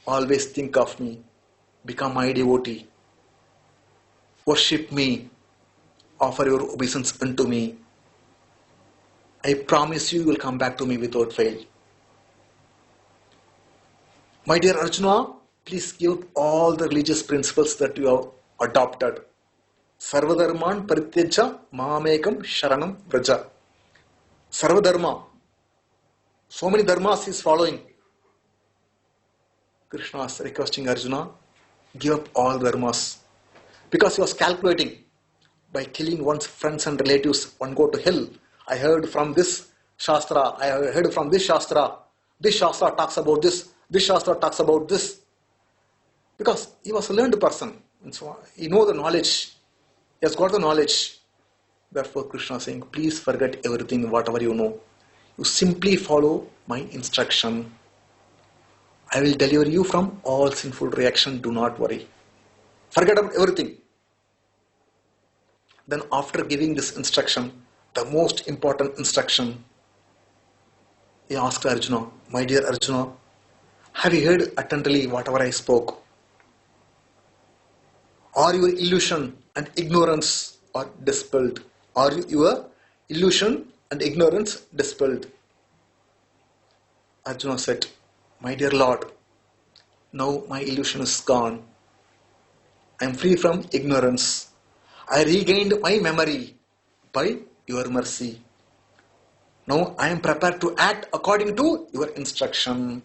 Always think of me, become my devotee, worship me, offer your obeisance unto me. I promise you will come back to me without fail. My dear Arjuna, please give up all the religious principles that you have adopted. Sarvadharman parityaja mamekam sharanam vraja. Sarvadharma. So many dharmas he is following. Krishna is requesting Arjuna, give up all dharmas. Because he was calculating, by killing one's friends and relatives, one go to hell. I heard from this Shastra, I heard from this Shastra talks about this Shastra talks about this. Because he was a learned person, and so he knows the knowledge, he has got the knowledge. Therefore Krishna is saying, please forget everything, whatever you know. You simply follow my instruction. I will deliver you from all sinful reaction, do not worry. Forget about everything. Then after giving this instruction, the most important instruction, he asked Arjuna, my dear Arjuna, have you heard attentively whatever I spoke? Are your illusion and ignorance are dispelled? Are your illusion and ignorance dispelled? Arjuna said, my dear Lord, now my illusion is gone. I am free from ignorance. I regained my memory by your mercy. Now I am prepared to act according to your instruction.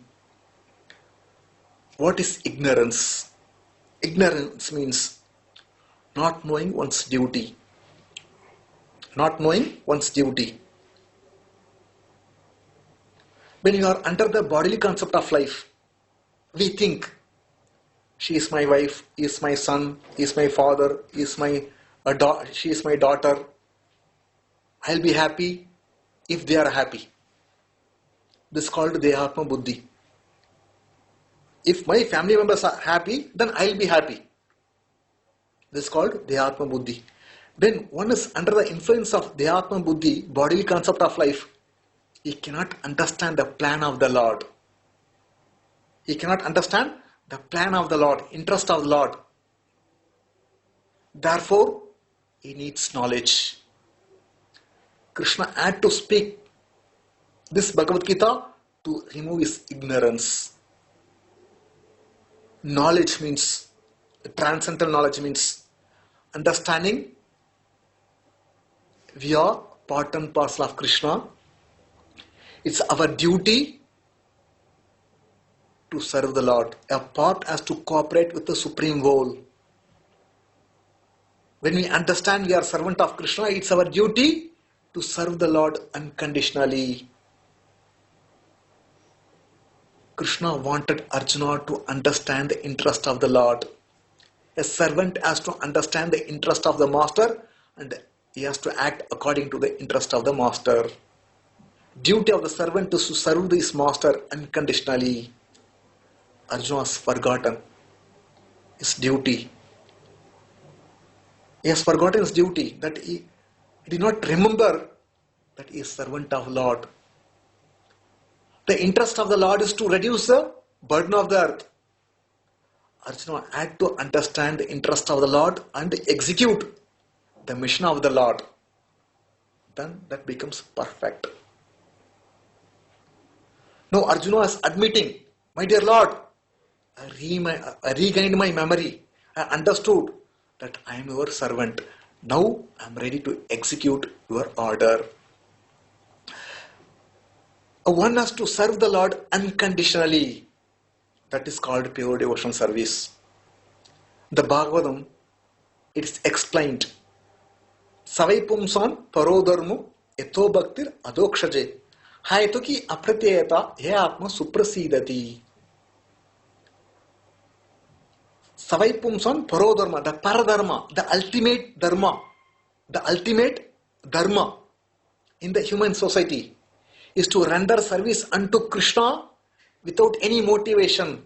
What is ignorance? Ignorance means not knowing one's duty. Not knowing one's duty. When you are under the bodily concept of life, we think, she is my wife, he is my son, he is my father, she is my daughter. I'll be happy if they are happy. This is called Dehatma Buddhi. If my family members are happy, then I'll be happy. This is called Dehatma Buddhi. When one is under the influence of Dehatma Buddhi, bodily concept of life, he cannot understand the plan of the Lord. He cannot understand the plan of the Lord, interest of the Lord. Therefore, he needs knowledge. Krishna had to speak this Bhagavad Gita to remove his ignorance. Knowledge means, transcendental knowledge means understanding we are part and parcel of Krishna. It's our duty to serve the Lord. A part has to cooperate with the Supreme Goal. When we understand we are servant of Krishna, it's our duty to serve the Lord unconditionally. Krishna wanted Arjuna to understand the interest of the Lord. A servant has to understand the interest of the master and he has to act according to the interest of the master. Duty of the servant is to serve his master unconditionally. Arjuna has forgotten his duty. He has forgotten his duty, that he did not remember that he is servant of Lord. The interest of the Lord is to reduce the burden of the earth. Arjuna had to understand the interest of the Lord and execute the mission of the Lord. Then that becomes perfect. Now Arjuna is admitting, my dear Lord, I regained my memory. I understood that I am your servant. Now I am ready to execute your order. One has to serve the Lord unconditionally. That is called pure devotion service. The Bhagavatam, it is explained. Savai pumsan parodharmu eto bhaktir adokshaje. Hayatuki apratyayata he atma suprasidati. Savai pumsan parodharma, the paradharma, the ultimate dharma in the human society is to render service unto Krishna without any motivation,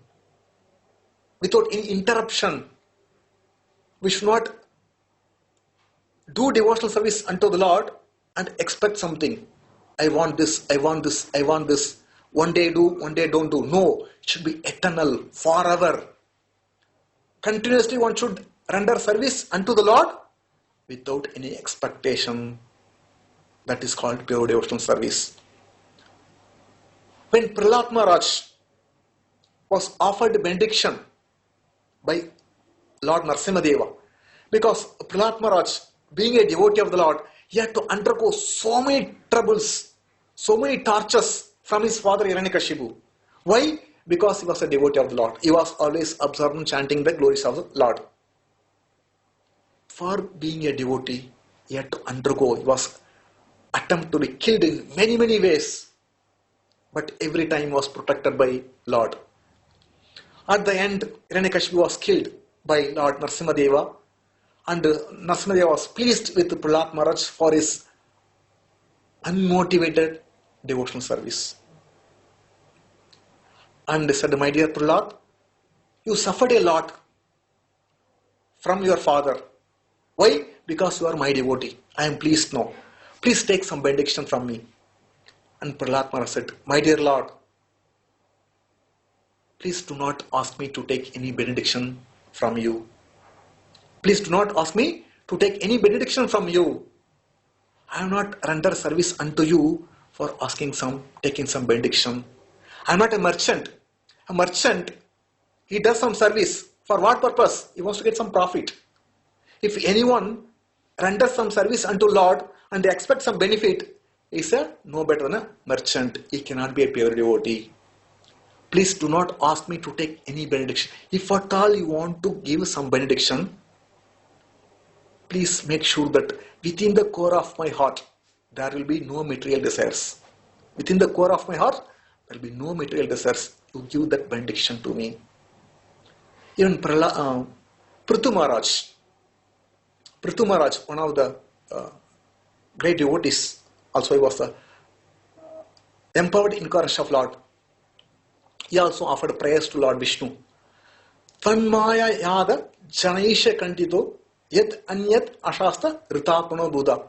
without any interruption. We should not do devotional service unto the Lord and expect something. I want this, I want this, I want this. One day do, one day don't do. No, it should be eternal, forever. Continuously one should render service unto the Lord without any expectation. That is called pure devotional service. When Prahlad Maharaj was offered benediction by Lord Narasimhadeva, because Prahlad Maharaj, being a devotee of the Lord, he had to undergo so many troubles, so many tortures from his father Hiranyakashipu. Why? Because he was a devotee of the Lord. He was always observant, chanting the glories of the Lord. For being a devotee, he had to undergo, he was attempted to be killed in many, many ways. But every time was protected by Lord. At the end, Hiranyakashipu was killed by Lord Narasimhadeva, and Narasimhadeva was pleased with Prahlad Maharaj for his unmotivated devotional service. And said, my dear Prahlad, you suffered a lot from your father. Why? Because you are my devotee. I am pleased now. Please take some benediction from me. And Prahlad Maharaj said, my dear Lord, please do not ask me to take any benediction from you. Please do not ask me to take any benediction from you. I have not rendered service unto you for taking some benediction. I am not a merchant. A merchant, he does some service. For what purpose? He wants to get some profit. If anyone renders some service unto Lord and they expect some benefit, he is no better than a merchant. He cannot be a pure devotee. Please do not ask me to take any benediction. If at all you want to give some benediction, please make sure that within the core of my heart, there will be no material desires. Within the core of my heart, there will be no material desires. You give that benediction to me. Even Prithu Maharaj, one of the great devotees, also he was the empowered incarnation of Lord. He also offered prayers to Lord Vishnu. Tanmaya yada janaisha kantito yat anyat ashasta ritapano buddha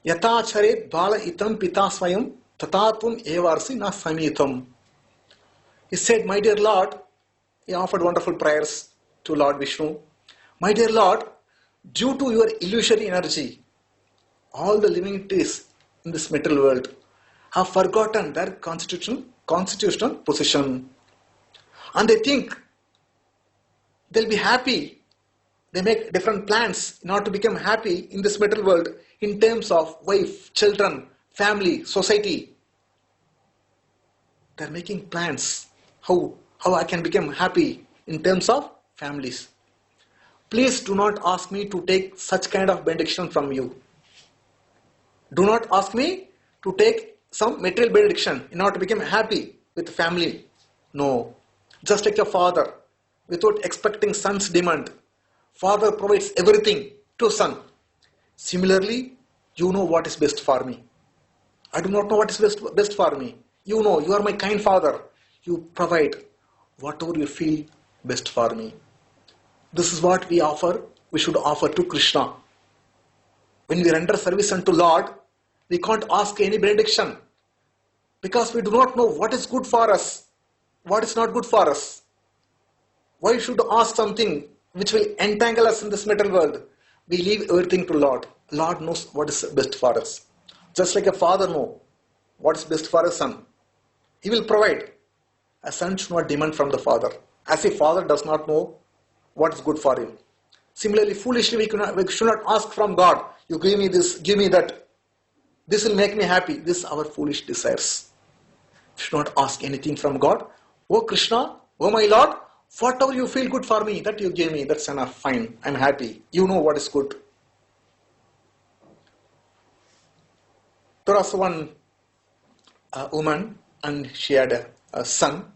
yatachare bala itam pita swayam tatatvam evarsi na samitam. He said, my dear Lord, he offered wonderful prayers to Lord Vishnu. My dear Lord, due to your illusory energy, all the living entities in this material world have forgotten their constitutional position. And they think they'll be happy. They make different plans in order to become happy in this material world in terms of wife, children, family, society. They're making plans how I can become happy in terms of families. Please do not ask me to take such kind of benediction from you. Do not ask me to take some material benediction in order to become happy with family. No. Just like a father, without expecting son's demand, father provides everything to son. Similarly, you know what is best for me. I do not know what is best for me. You know, you are my kind father. You provide whatever you feel best for me. This is what we should offer to Krishna. When we render service unto Lord, we can't ask any benediction because we do not know what is good for us, what is not good for us. Why should ask something which will entangle us in this material world? We leave everything to Lord. Lord knows what is best for us. Just like a father knows what is best for a son. He will provide. A son should not demand from the father, as if father does not know what is good for him. Similarly, foolishly, we should not ask from God, you give me this, give me that. This will make me happy. This is our foolish desires. We should not ask anything from God. Oh Krishna, oh my Lord, whatever you feel good for me, that you give me, that's enough, fine, I'm happy. You know what is good. There was one woman and she had a son,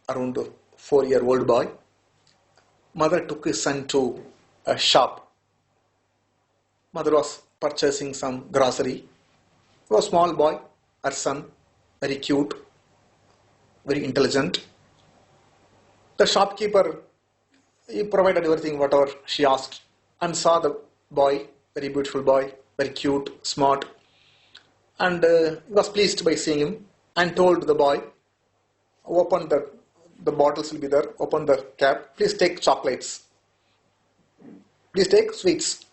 around a 4-year-old boy. Mother took his son to a shop. Mother was purchasing some grocery. He was a small boy, her son, very cute, very intelligent. The shopkeeper, he provided everything, whatever she asked, and saw the boy, very beautiful boy, very cute, smart, and was pleased by seeing him and told the boy, open the bottles will be there, open the cap, please take chocolates, please take sweets.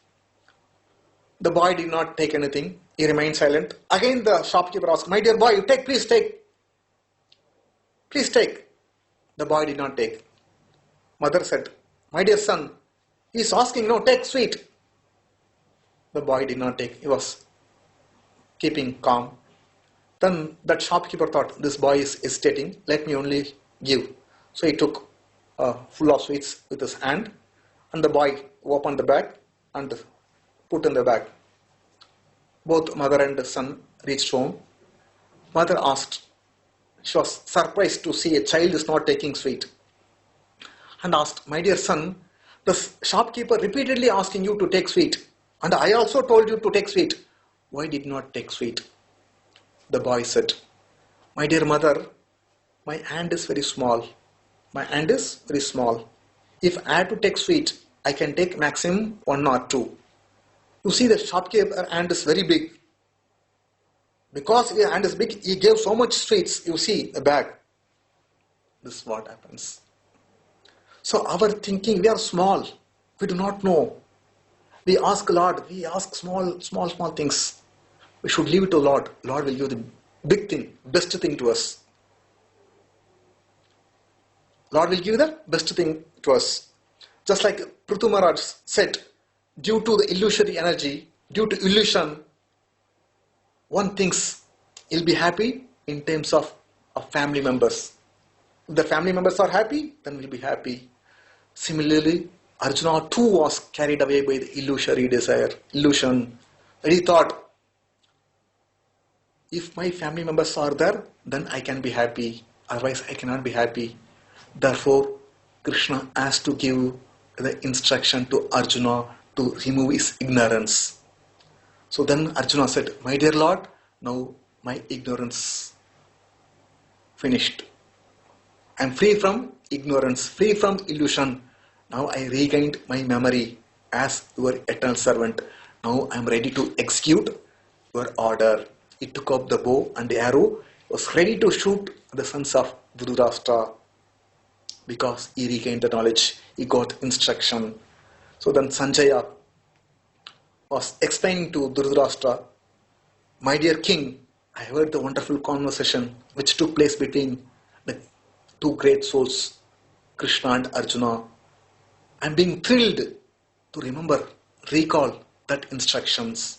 The boy did not take anything, he remained silent. Again the shopkeeper asked, my dear boy, you take, please take. Please take. The boy did not take. Mother said, my dear son, he is asking, no, take sweet. The boy did not take, he was keeping calm. Then that shopkeeper thought, this boy is hesitating, let me only give. So he took full of sweets with his hand, and the boy opened the bag and put in the bag. Both mother and son reached home. Mother asked, she was surprised to see a child is not taking sweet, and asked, my dear son, the shopkeeper repeatedly asking you to take sweet, and I also told you to take sweet. Why did not take sweet? The boy said, my dear mother, my hand is very small. My hand is very small. If I have to take sweet, I can take maximum 1 or 2. You see, the shopkeeper hand is very big. Because his hand is big, he gave so much sweets. You see, a bag. This is what happens. So our thinking, we are small. We do not know. We ask Lord, we ask small things. We should leave it to Lord. Lord will give the big thing, best thing to us. Lord will give the best thing to us. Just like Prithu Maharaj said, due to the illusory energy, due to illusion, one thinks he'll be happy in terms of family members. If the family members are happy, then we'll be happy. Similarly, Arjuna too was carried away by the illusory desire, illusion. And he thought, if my family members are there, then I can be happy. Otherwise, I cannot be happy. Therefore, Krishna has to give the instruction to Arjuna to remove his ignorance. So then Arjuna said, my dear Lord, now my ignorance finished. I am free from ignorance, free from illusion. Now I regained my memory as your eternal servant. Now I am ready to execute your order. He took up the bow and the arrow, was ready to shoot the sons of Dhritarashtra because he regained the knowledge, he got instruction. So then Sanjaya was explaining to Dhritarashtra, my dear king, I heard the wonderful conversation which took place between the two great souls, Krishna and Arjuna. I am being thrilled to remember, recall that instructions.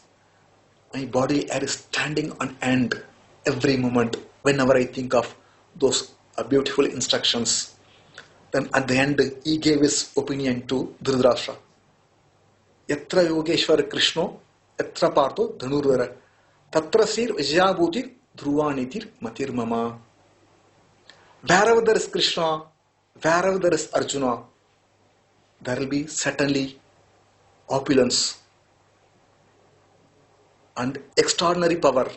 My body is standing on end every moment whenever I think of those beautiful instructions. Then at the end, he gave his opinion to Dhritarashtra. Yatra Yogeshwara Krishno, Yatra Partho Dhanurvara, Tatra Sir Vijayabhutir Dhruvanitir Matir Mama. Wherever there is Krishna, wherever there is Arjuna, there will be certainly opulence and extraordinary power,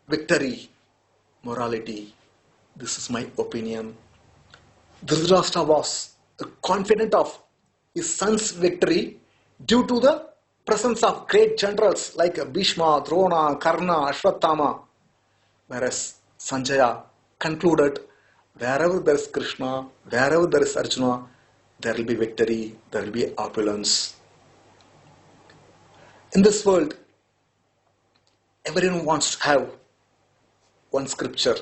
victory, morality. This is my opinion. Dhritarashtra was confident of his son's victory due to the presence of great generals like Bhishma, Drona, Karna, Ashwatthama. Whereas Sanjaya concluded, wherever there is Krishna, wherever there is Arjuna, there will be victory, there will be opulence. In this world, everyone wants to have one scripture,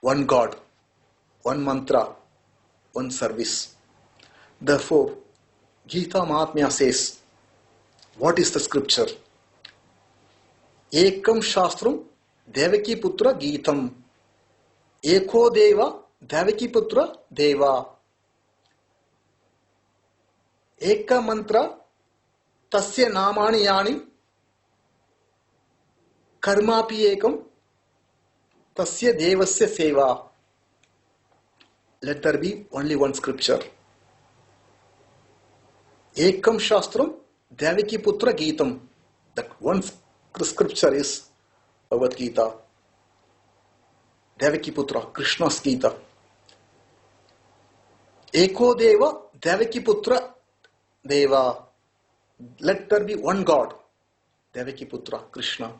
one God, one mantra, one service. Therefore, Gita Mahatmya says, what is the scripture? Ekam Shastram Devaki Putra Gitam. Eko Deva Devaki Putra Deva. Eka Mantra Tasya Namani Yani Karmapi Ekam Tasya Devasya Seva. Let there be only one scripture. Ekam Shastram Devaki Putra Gitam. That one scripture is Bhagavad Gita. Devaki Putra, Krishna's Gita. Eko Deva Devaki Putra Deva. Let there be one God. Devaki Putra, Krishna.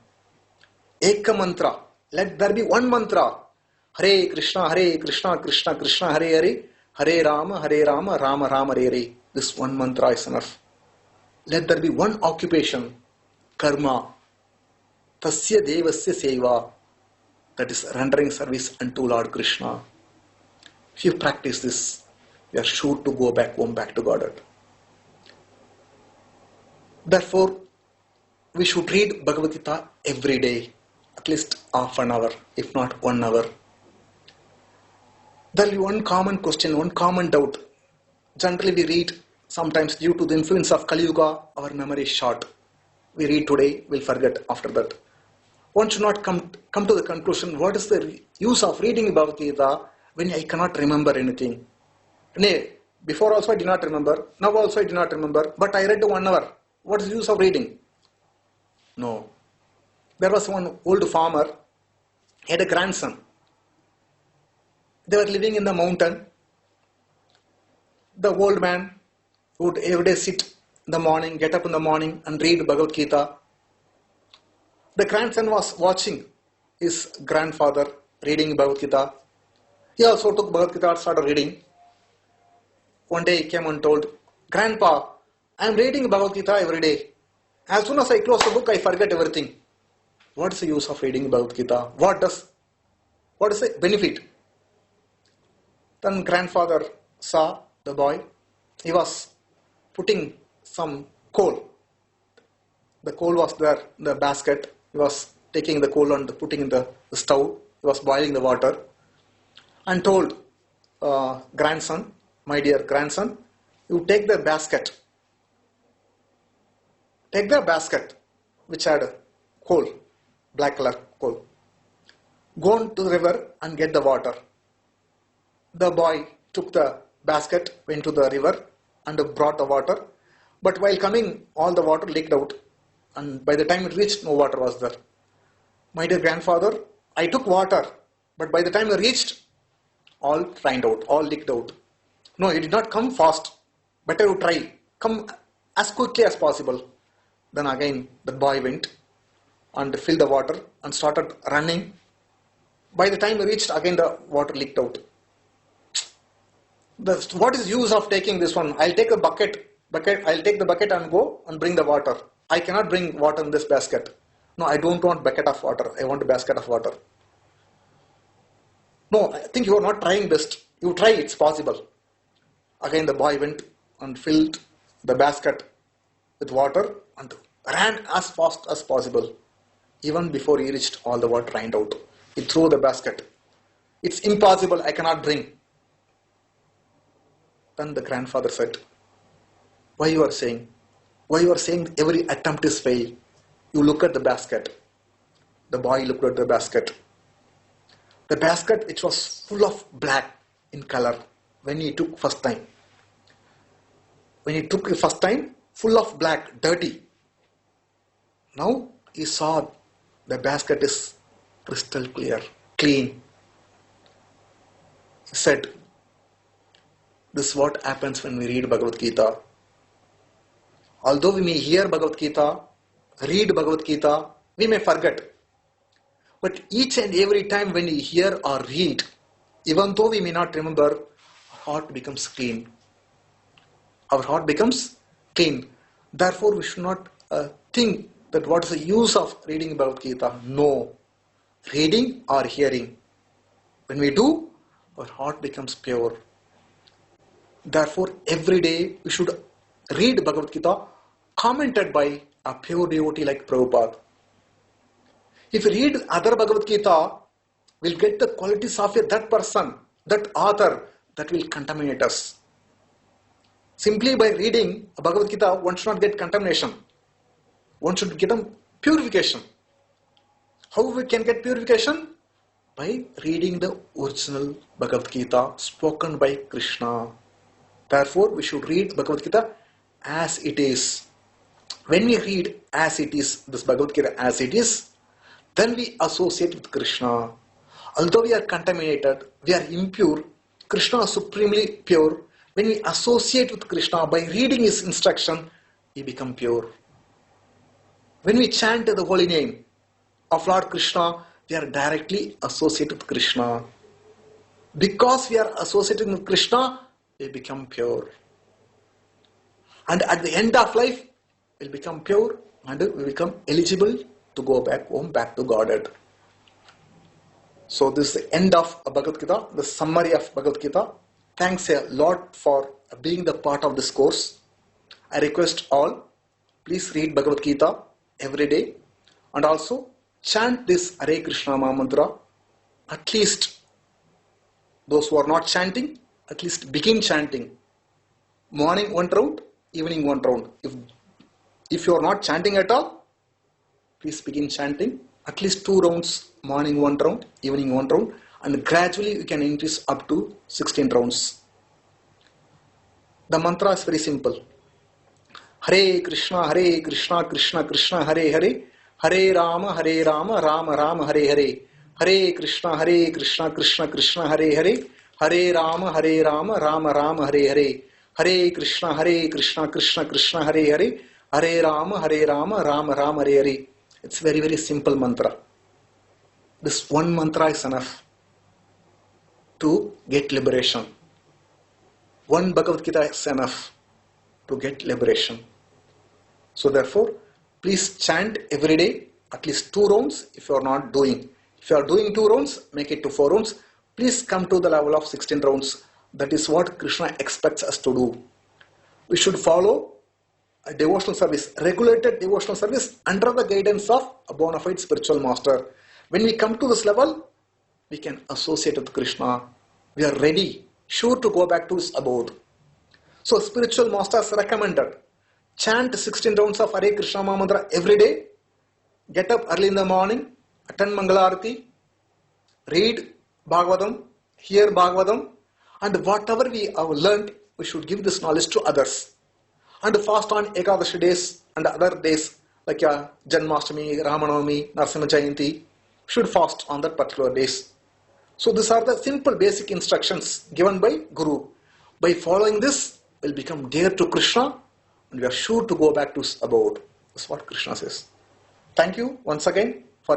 Eka Mantra. Let there be one mantra. Hare Krishna, Krishna Krishna, Hare Hare, Hare Rama, Rama Rama, Hare Hare. This one mantra is enough. Let there be one occupation, karma. Tasya Devasya Seva. That is rendering service unto Lord Krishna. If you practice this, you are sure to go back home, back to Godhead. Therefore, we should read Bhagavad Gita every day, at least half an hour, if not 1 hour. There will be one common question, one common doubt. Generally we read, sometimes due to the influence of Kali Yuga, our memory is short. We read today, we'll forget after that. One should not come to the conclusion, what is the use of reading Bhagavad Gita when I cannot remember anything? Nay, before also I did not remember, now also I did not remember, but I read 1 hour. What is the use of reading? No. There was one old farmer, he had a grandson. They were living in the mountain. The old man would every day sit in the morning, get up in the morning and read Bhagavad Gita. The grandson was watching his grandfather reading Bhagavad Gita. He also took Bhagavad Gita and started reading. One day he came and told, Grandpa, I am reading Bhagavad Gita every day. As soon as I close the book, I forget everything. What is the use of reading Bhagavad Gita? What is the benefit? Then grandfather saw the boy. He was putting some coal. The coal was there in the basket. He was taking the coal and putting in the stove. He was boiling the water. And told grandson, my dear grandson, you take the basket. Take the basket which had coal, black color coal. Go on to the river and get the water. The boy took the basket, went to the river and brought the water. But while coming, all the water leaked out. And by the time it reached, no water was there. My dear grandfather, I took water. But by the time it reached, all drained out, all leaked out. No, it did not come fast. Better you try. Come as quickly as possible. Then again, the boy went and filled the water and started running. By the time he reached, again the water leaked out. What is the use of taking this one? I'll take a bucket. I'll take the bucket and go and bring the water. I cannot bring water in this basket. No, I don't want bucket of water. I want a basket of water. No, I think you are not trying best. You try, it's possible. Again the boy went and filled the basket with water and ran as fast as possible. Even before he reached, all the water rained out. He threw the basket. It's impossible, I cannot bring. Then the grandfather said, why you are saying every attempt is fail? You look at the basket. The boy looked at the basket. The basket, it was full of black in color when he took first time. When he took the first time, full of black, dirty. Now he saw the basket is crystal clear, clean. He said, this is what happens when we read Bhagavad Gita. Although we may hear Bhagavad Gita, read Bhagavad Gita, we may forget. But each and every time when we hear or read, even though we may not remember, our heart becomes clean. Our heart becomes clean. Therefore, we should not think that what is the use of reading Bhagavad Gita. No. Reading or hearing. When we do, our heart becomes pure. Therefore, every day we should read Bhagavad Gita commented by a pure devotee like Prabhupada. If we read other Bhagavad Gita, we'll get the qualities of that person, that author, that will contaminate us. Simply by reading Bhagavad Gita, one should not get contamination. One should get a purification. How we can get purification? By reading the original Bhagavad Gita spoken by Krishna. Therefore, we should read Bhagavad Gita as it is. When we read as it is, this Bhagavad Gita as it is, then we associate with Krishna. Although we are contaminated, we are impure, Krishna is supremely pure. When we associate with Krishna by reading his instruction, we become pure. When we chant the holy name of Lord Krishna, we are directly associated with Krishna. Because we are associated with Krishna, we become pure. And at the end of life, we will become pure and we become eligible to go back home, back to Godhead. So this is the end of Bhagavad Gita, the summary of Bhagavad Gita. Thanks a lot for being the part of this course. I request all, please read Bhagavad Gita every day and also chant this Hare Krishna Mahamantra. At least those who are not chanting, at least begin chanting. Morning one round, evening one round. If you are not chanting at all, please begin chanting. At least 2 rounds, morning one round, evening one round, and gradually you can increase up to 16 rounds. The mantra is very simple. Hare Krishna, Krishna Krishna, Hare Hare, Hare Rama, Rama Rama, Hare Hare, Hare Krishna, Krishna Krishna, Hare Hare, Hare Rama, Rama Rama, Hare Hare, Hare Krishna, Krishna Krishna, Hare Hare, Hare Rama, Rama Rama, Hare Hare. It's very, very simple mantra. This one mantra is enough to get liberation. One Bhagavad Gita is enough to get liberation. So therefore, please chant every day at least 2 rounds if you are not doing. If you are doing 2 rounds, make it to 4 rounds. Please come to the level of 16 rounds. That is what Krishna expects us to do. We should follow a devotional service, regulated devotional service under the guidance of a bona fide spiritual master. When we come to this level, we can associate with Krishna. We are ready, sure to go back to his abode. So spiritual masters recommended, chant 16 rounds of Hare Krishna Mahamantra every day, get up early in the morning, attend Mangalarati, read Bhagavatam, hear Bhagavatam, and whatever we have learned, we should give this knowledge to others. And fast on Ekadashi days and other days like Janmashtami, Ramanavami, Narasimha Jayanti, should fast on that particular days. So these are the simple basic instructions given by Guru. By following this, we'll become dear to Krishna and we are sure to go back to his abode. That's what Krishna says. Thank you once again.